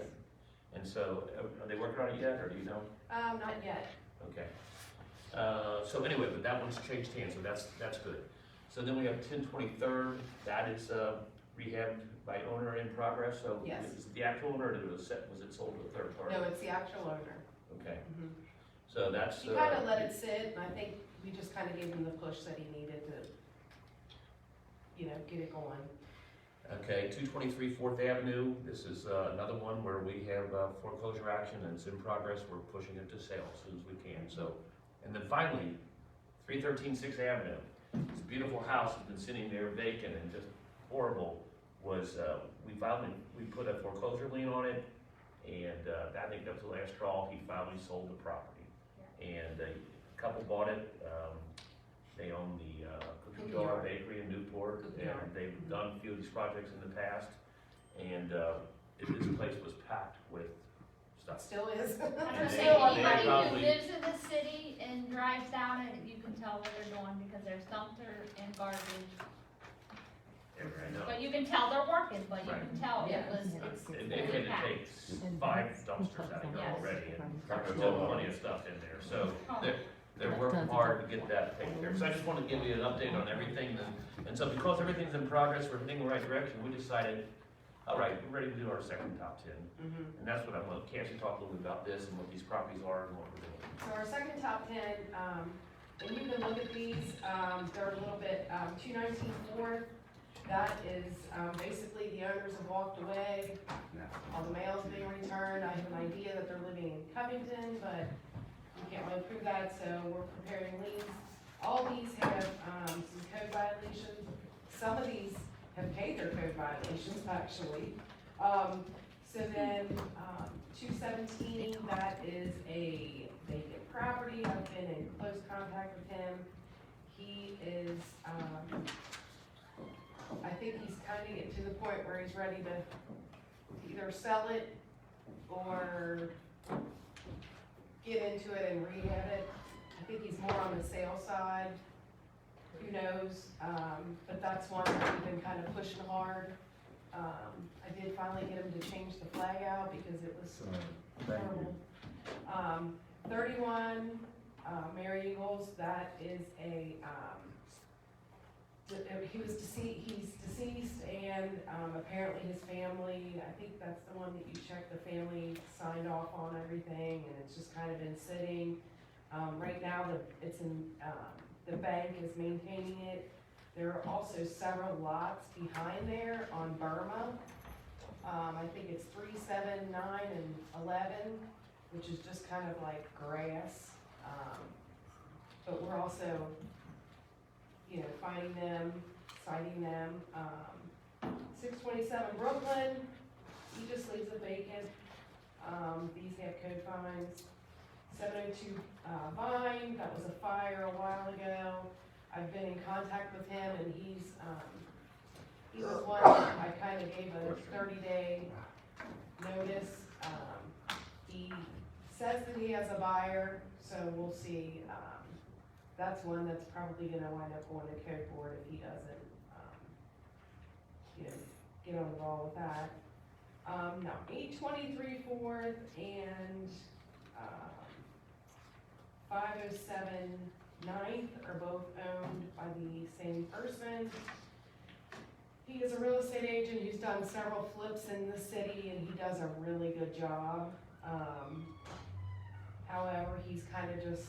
And so, are they working on it yet, or do you know? Not yet. Okay. So anyway, but that one's changed hands, so that's good. So then we have 1023rd, that is rehabbed by owner in progress, so Yes. is it the actual owner, or was it sold to a third party? No, it's the actual owner. Okay, Mhm. so that's. He kind of let it sit, and I think we just kind of gave him the push that he needed to, get it going. Okay, 223 4th Avenue, this is another one where we have foreclosure action, and it's in progress. We're pushing it to sale as soon as we can, so. And then finally, 313 6th Avenue, this beautiful house has been sitting there vacant and just horrible, was, we put a foreclosure lien on it, and I think that was the last straw. He finally sold the property. And a couple bought it, they own the Cookie Jar Bakery in Newport, and they've done a few of these projects in the past, and this place was packed with stuff. Still is. I was gonna And say, they anybody probably- who lives in the city and drives down it, you can tell what they're doing because there's dumpster and garbage. I know. But you can tell they're working, but you Right. can tell Yeah. it's And they had to take 5 dumpsters out of here Yes. already, and there's still plenty of stuff in there, so they're working hard to get that taken care of. So I just want to give you an update on everything, and so because everything's in progress, we're heading in the right direction, we decided, all right, we're ready to do our second top 10. And that's what I want, Cassie talk a little bit about this and what these properties are and what we're doing. So our second top 10, and you can look at these, they're a little bit, 219 4th, That is, basically the owners have walked away, all the mail's being returned, I have an idea that they're living in Covington, but we can't really prove that, so we're preparing liens. All these have, some code violations, some of these have paid their code violations, actually. So then, 217, that is a vacant property, I've been in close contact with him. He is, I think he's kind of getting to the point where he's ready to either sell it or get into it and rehab it. I think he's more on the sale side, who knows, but that's one that we've been kind of pushing hard. I did finally get him to change the flag out because it was terrible. 31, Mary Eagles, that is a, he's deceased and, apparently his family, I think that's the one that you checked, the family signed off on everything and it's just kind of been sitting. Right now, it's in, the bank is maintaining it. There are also several lots behind there on Burma. I think it's 3, 7, 9, and 11, which is just kind of like grass. But we're also, you know, finding them, citing them. 627 Brooklyn, he just leaves it vacant. These have code fines. 702 Vine, that was a fire a while ago. I've been in contact with him and he was one that I kind of gave a 30-day notice. He says that he has a buyer, so we'll see. That's one that's probably gonna wind up going to code board if he doesn't, you know, get on the ball with that. No, 823 4th and 507 9th are both owned by the same person. He is a real estate agent who's done several flips in the city and he does a really good job. However, he's kind of just,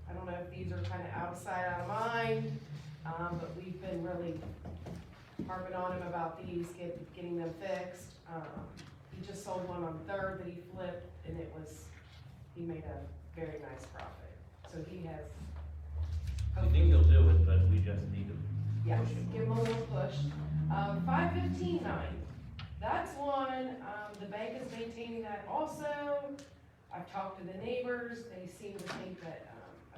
I don't know if these are kind of out of sight, out of mind, but we've been really harping on him about these, getting them fixed. He just sold one on the 3rd that he flipped and he made a very nice profit. So he has. I think he'll do it, but we just need to Yes, push him. give him a little push. 515 9th, that's one, the bank is maintaining that also. I've talked to the neighbors, they seem to think that,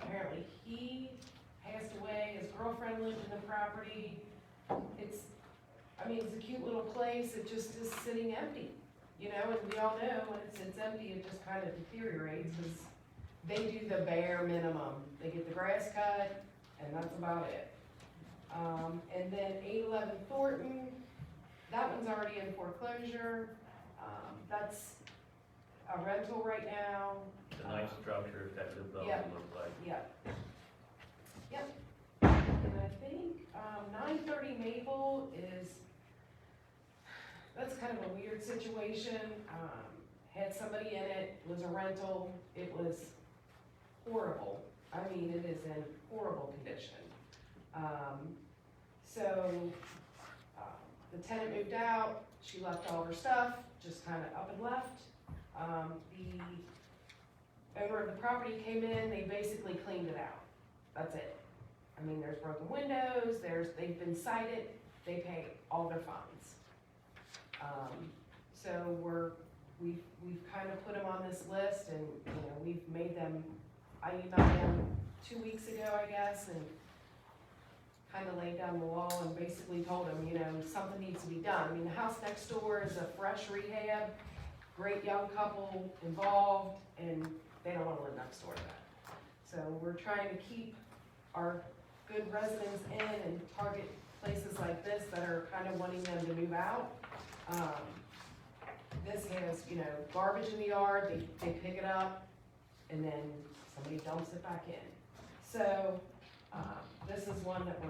apparently he passed away, his girlfriend lived in the property. It's a cute little place, it just is sitting empty, you know, and we all know when it sits empty, it just kind of deteriorates, because they do the bare minimum. They get the grass cut, and that's about it. And then 811 Thornton, that one's already in foreclosure. That's a rental right now. It's a nice structure that the building Yep. look like. Yep. Yep. And I think, 930 Maple that's kind of a weird situation. Had somebody in it, was a rental, it was horrible. I mean, it is in horrible condition. The tenant moved out, she left all her stuff, just kind of up and left. The owner of the property came in, they basically cleaned it out. That's it. I mean, there's broken windows, they've been cited, they pay all their fines. So we've kind of put them on this list and, you know, we've made them, I emailed them 2 weeks ago, I guess, and kind of laid down the law and basically told them, you know, something needs to be done. I mean, the house next door is a fresh rehab, great young couple involved, and they don't want to live next door to that. So we're trying to keep our good residents in and target places like this that are kind of wanting them to move out. This has, you know, garbage in the yard, they pick it up, and then somebody dumps it back in. So, this is one that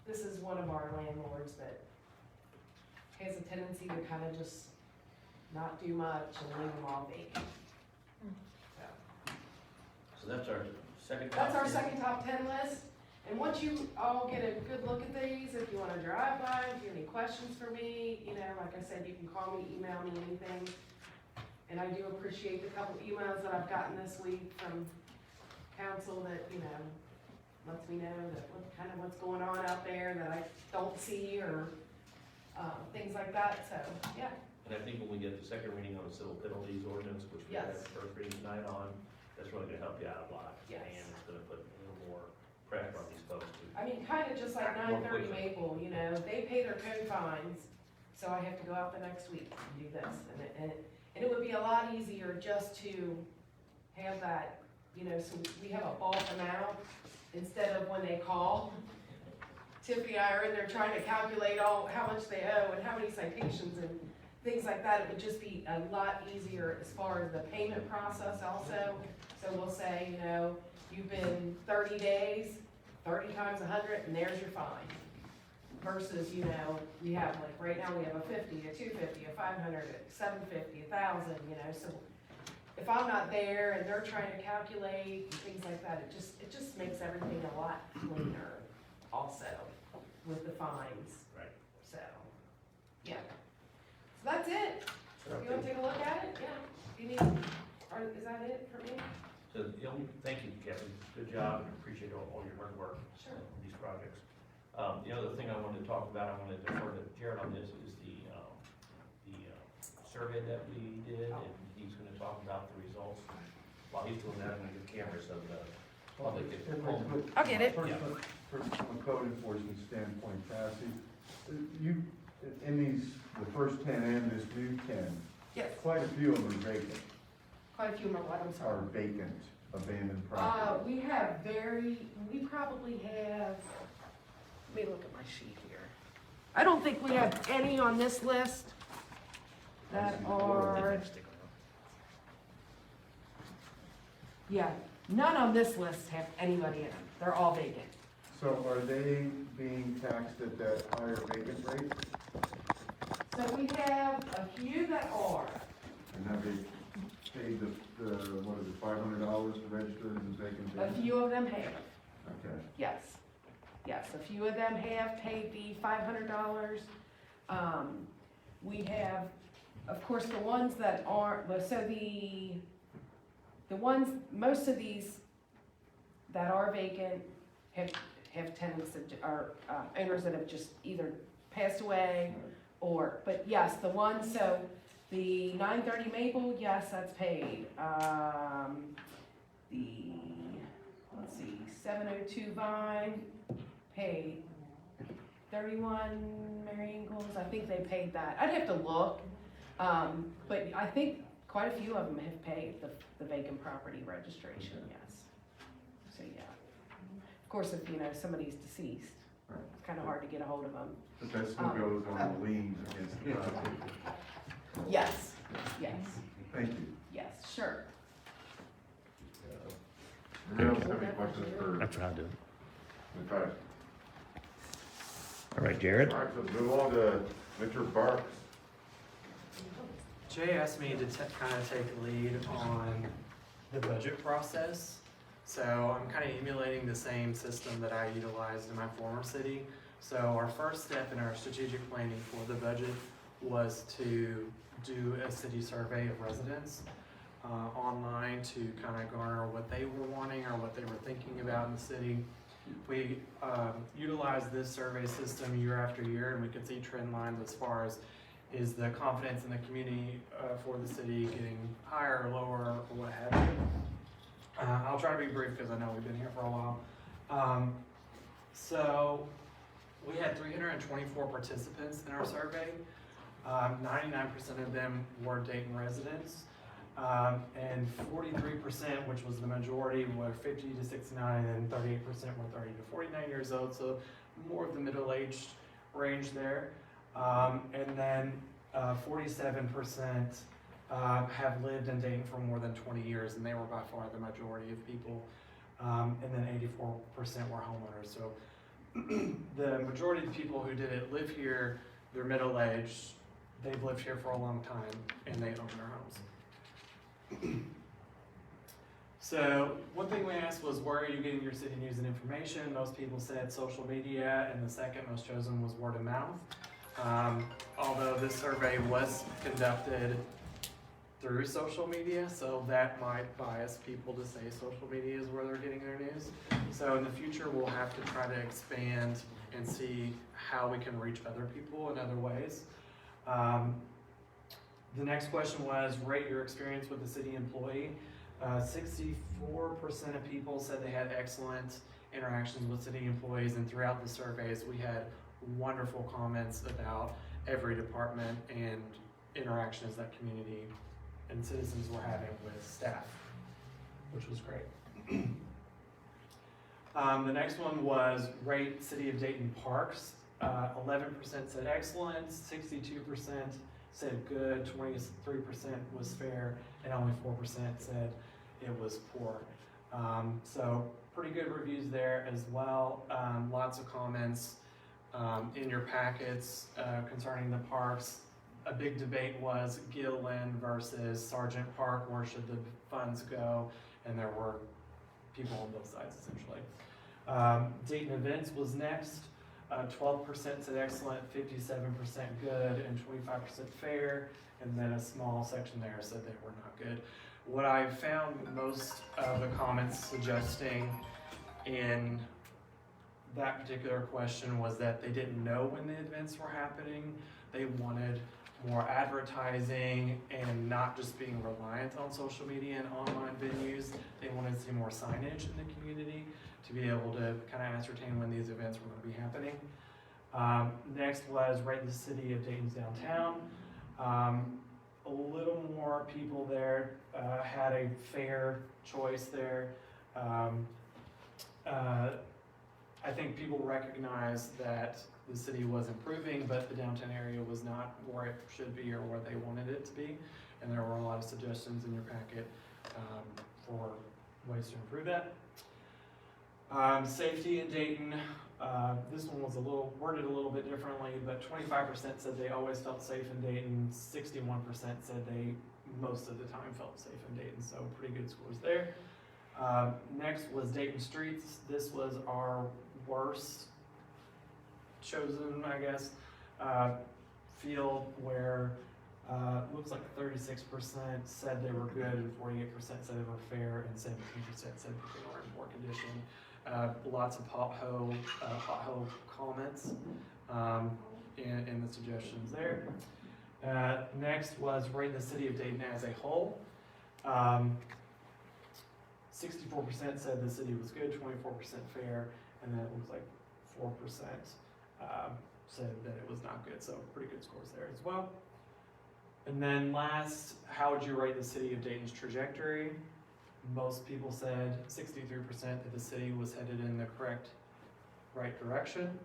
this is one of our landlords that has a tendency to kind of just not do much and leave them all vacant. So that's our second. That's our second top 10 list. And once you all get a good look at these, if you wanna drive by, if you have any questions for me, you know, like I said, you can call me, email me, anything. And I do appreciate the couple emails that I've gotten this week from council that, you know, lets me know that kind of what's going on out there that I don't see, or, things like that, so, yeah. And I think when we get the second reading on the civil penalties ordinance, which we have Yes. the first reading tonight on, that's really gonna help you out a lot. Yes. And it's gonna put a little more pressure on these folks to. I mean, kind of just like More 930 quickly. Maple, you know, they pay their code fines, so I have to go out the next week and do this. And it would be a lot easier just to have that, you know, so we have a bulk amount instead of when they call. Tiffany and I are in there trying to calculate how much they owe and how many citations and things like that. It would just be a lot easier as far as the payment process also. So we'll say, you know, you've been 30 days, 30 times 100, and there's your fine. Versus, you know, we have, like, right now we have a 50, a 250, a 500, a 750, 1,000, you know, so if I'm not there and they're trying to calculate and things like that, it just makes everything a lot cleaner also with the fines. Right. So, yeah. So that's it. You wanna take a look at it? Yeah. You need, or is that it for me? So, you know, thank you, Kevin, good job, and appreciate all your hard work Sure. on these projects. The other thing I wanted to talk about, I wanted to defer to Jared on this, is the survey that we did, and he's gonna talk about the results. While he's doing that, I'm gonna give cameras of the public at home. I'll get it. Yeah. From a code enforcement standpoint, Cassie, you, in these, the first 10 and this new 10, Yes, quite a few of them are vacant, quite a few more, what, I'm sorry. are vacant, abandoned property. We probably have, let me look at my sheet here. I don't think we have any on this list that are, yeah, none on this list have anybody in them. They're all vacant. So are they being taxed at that higher vacant rate? So we have a few that are. And have they paid the what is it, $500 to register as a vacant? A few of them have, Okay. yes. Yes, a few of them have paid the $500. We have, of course, the ones that aren't, so the ones, most of these that are vacant have tenants that are, owners that have just either passed away or, but yes, the ones, so the 930 Maple, yes, that's paid. The, let's see, 702 Vine, paid. 31 Mary Ingles, I think they paid that. I'd have to look, but I think quite a few of them have paid the vacant property registration, yes. So, yeah. Of course, if, you know, somebody's deceased, it's kind of hard to get a hold of them. But that still goes on the liens against the property. Yes, yes, Thank you. yes, sure. Anyone else have any questions for? That's what I do. Okay. All right, Jared? All right, so move on to Mr. Barks. Jay asked me to kind of take the lead on the budget process. So I'm kind of emulating the same system that I utilized in my former city. So our first step in our strategic planning for the budget was to do a city survey of residents online to kind of garner what they were wanting or what they were thinking about in the city. We utilized this survey system year after year, and we could see trend lines as far as is the confidence in the community for the city getting higher or lower or what have you. I'll try to be brief because I know we've been here for a while. So we had 324 participants in our survey. 99% of them were Dayton residents. And 43%, which was the majority, were 50 to 69, and 38% were 30 to 49 years old, so more of the middle-aged range there. And then 47% have lived in Dayton for more than 20 years, and they were by far the majority of people. And then 84% were homeowners. So the majority of the people who did it live here, they're middle-aged, they've lived here for a long time, and they own their homes. So one thing we asked was, where are you getting your city news and information? Most people said social media, and the second most chosen was word of mouth. Although this survey was conducted through social media, so that might bias people to say social media is where they're getting their news. So in the future, we'll have to try to expand and see how we can reach other people in other ways. The next question was, rate your experience with the city employee. 64% of people said they had excellent interactions with city employees, and throughout the surveys, we had wonderful comments about every department and interactions that community and citizens were having with staff, which was great. The next one was rate City of Dayton parks. 11% said excellent, 62% said good, 23% was fair, and only 4% said it was poor. So pretty good reviews there as well. Lots of comments in your packets concerning the parks. A big debate was Gilliland versus Sargent Park, where should the funds go? And there were people on both sides essentially. Dayton Events was next. 12% said excellent, 57% good, and 25% fair, and then a small section there said they were not good. What I found most of the comments suggesting in that particular question was that they didn't know when the events were happening. They wanted more advertising and not just being reliant on social media and online venues. They wanted to see more signage in the community to be able to kind of ascertain when these events were going to be happening. Next was rate the city of Dayton's downtown. A little more people there had a fair choice there. I think people recognized that the city was improving, but the downtown area was not where it should be or where they wanted it to be. And there were a lot of suggestions in your packet for ways to improve that. Safety in Dayton, this one was worded a little bit differently, but 25% said they always felt safe in Dayton, 61% said they most of the time felt safe in Dayton, so pretty good scores there. Next was Dayton streets. This was our worst chosen, I guess, field, where looks like 36% said they were good and 48% said they were fair and 17% said that they were in poor condition. Lots of pothole comments in the suggestions there. Next was rate the city of Dayton as a whole. 64% said the city was good, 24% fair, and then it looks like 4% said that it was not good, so pretty good scores there as well. And then last, how would you rate the city of Dayton's trajectory? Most people said 63% that the city was headed in the right direction.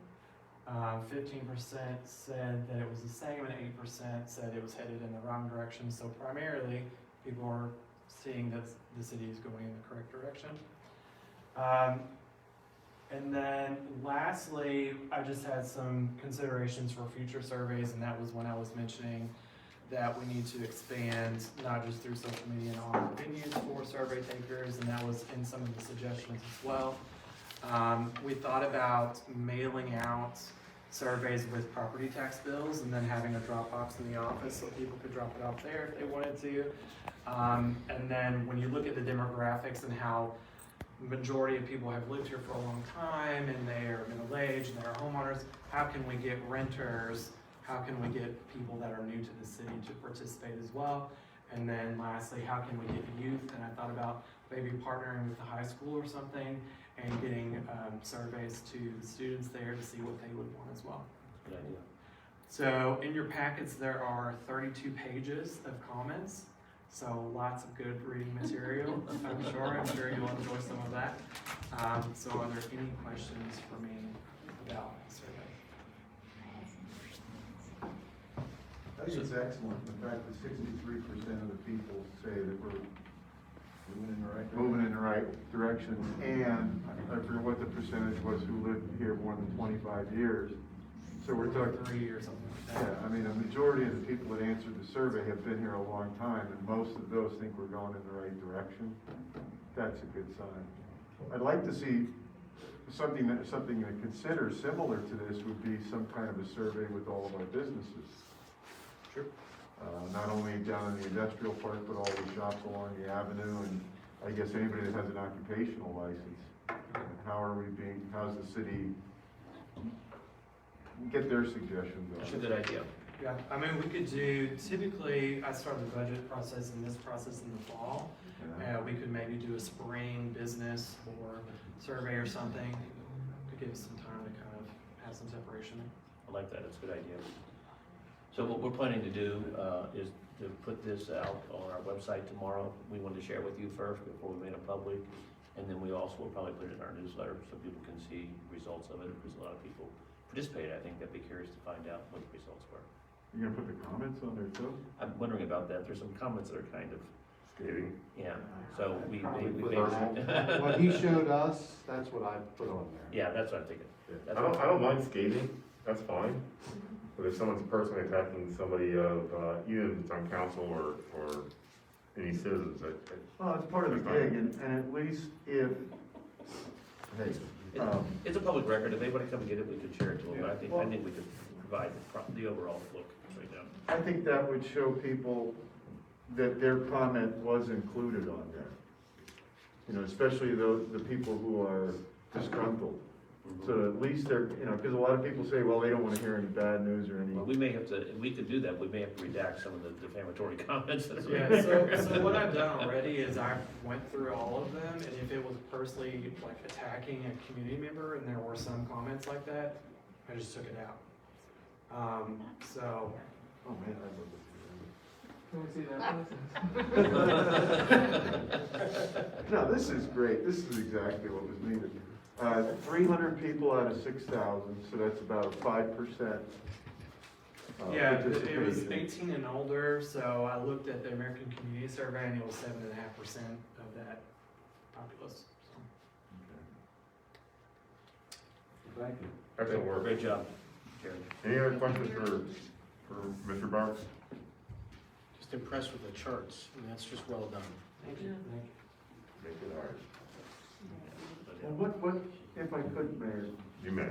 15% said that it was the same, and 8% said it was headed in the wrong direction. So primarily, people are seeing that the city is going in the correct direction. And then lastly, I just had some considerations for future surveys, and that was when I was mentioning that we need to expand not just through social media and online venues for survey takers, and that was in some of the suggestions as well. We thought about mailing out surveys with property tax bills and then having a drop box in the office so people could drop it off there if they wanted to. And then when you look at the demographics and how the majority of people have lived here for a long time and they are middle-aged and they're homeowners, how can we get renters? How can we get people that are new to the city to participate as well? And then lastly, how can we get youth? And I thought about maybe partnering with the high school or something and getting surveys to the students there to see what they would want as well. Good idea. So in your packets, there are 32 pages of comments. So lots of good reading material, I'm sure you'll enjoy some of that. So are there any questions for me about the survey? I think it's excellent, the fact that 63% of the people say that we're moving in the right direction, and I forget what the percentage was who lived here more than 25 years. So we're talking 3 or something like that. Yeah, I mean, a majority of the people that answered the survey have been here a long time, and most of those think we're going in the right direction. That's a good sign. I'd like to see something to consider similar to this would be some kind of a survey with all of our businesses. Sure. Not only down in the industrial park, but all the shops along the avenue, and I guess anybody that has an occupational license. And how's the city, get their suggestions on it. That's a good idea. Yeah, I mean, we could do, typically, I start the budget process and this process in the fall. We could maybe do a spring business or survey or something to give us some time to kind of have some separation. I like that, it's a good idea. So what we're planning to do is to put this out on our website tomorrow. We wanted to share with you first before we made it public. And then we also will probably put it in our newsletter so people can see results of it. Because a lot of people participated, I think they'd be curious to find out what the results were. You gonna put the comments on there too? I'm wondering about that. There's some comments that are kind of, Scathing. yeah, so we What he showed us, that's what I put on there. Yeah, that's what I'm thinking. That's I don't mind scathing, that's fine. But if someone's personally attacking somebody of, either if it's on council or any citizens, Well, it's part of the gig, and at least if, hey, It's a public record. If they want to come and get it, we could share it to them. But I think Well- we could provide the overall look right now. I think that would show people that their comment was included on there. You know, especially the people who are disgruntled. So at least they're, you know, because a lot of people say, well, they don't want to hear any bad news or any. Well, we may have to, if we could do that, we may have to redact some of the defamatory comments that are. Yeah, so what I've done already is I went through all of them, and if it was personally like attacking a community member and there were some comments like that, I just took it out. So. Oh, man, I love it. Can we see that? No, this is great. This is exactly what was needed. 300 people out of 6,000, so that's about a 5%. Yeah, it was participation. 18 and older, so I looked at the American Community Survey and it was 7.5% of that populace. Thank you. excellent work. Great job, Jared. Any other questions for Mr. Barks? Just impressed with the charts, and that's just well done. Thank you. Make it hard. Well, what, if I could, Mayor, You may.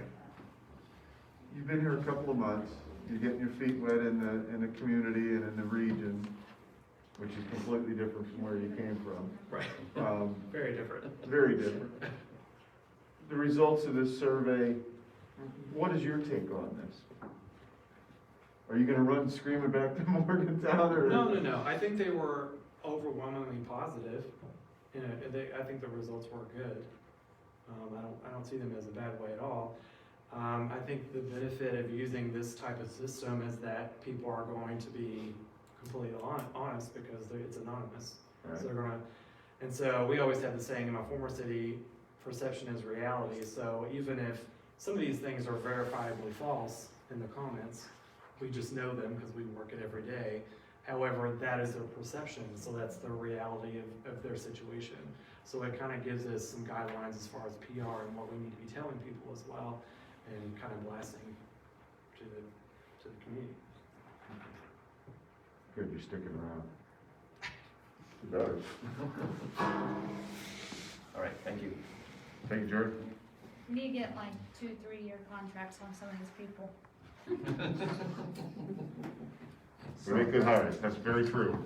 you've been here a couple of months, you're getting your feet wet in the community and in the region, which is completely different from where you came from. Right. Very different. Very different. The results of this survey, what is your take on this? Are you gonna run screaming back to Morgantown, or? No. I think they were overwhelmingly positive. You know, I think the results were good. I don't see them as a bad way at all. I think the benefit of using this type of system is that people are going to be completely honest because it's anonymous. Right. So they're gonna, and so we always had the saying in my former city, perception is reality. So even if some of these things are verifiably false in the comments, we just know them because we work it every day. However, that is their perception, so that's the reality of their situation. So it kind of gives us some guidelines as far as PR and what we need to be telling people as well, and kind of blasting to the community. Good, you're sticking around. You better. All right, thank you. Thank you, Jared. We need to get like 2-3 year contracts on some of these people. We make good hires, that's very true.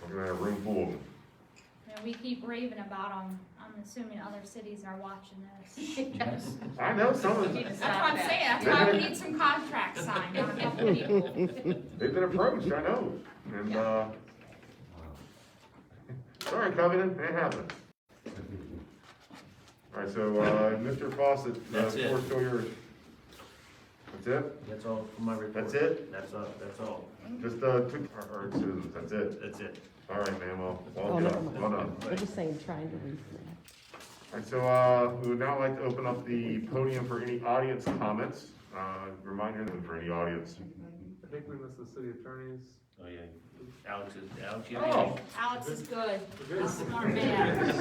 We're gonna have a room full of them. And we keep raving about them. I'm assuming other cities are watching this. I know some of them. That's what I'm saying. That's why we need some contracts signed on a couple people. They've been approached, I know, and, sorry, Covenant, it happened. All right, so, Mr. Fawcett, That's it. floor's still yours. That's it? That's all for my report. That's it? That's all. Just, our citizens, that's it? That's it. All right, man, well never done, mind. well done. We're just saying, trying to read All right, so, we would now like to open up the podium for any audience comments. Reminder them for any audience. I think we missed the city attorneys. Oh, yeah. Alex, you have Oh, anything? Alex is good. Good. Smart man.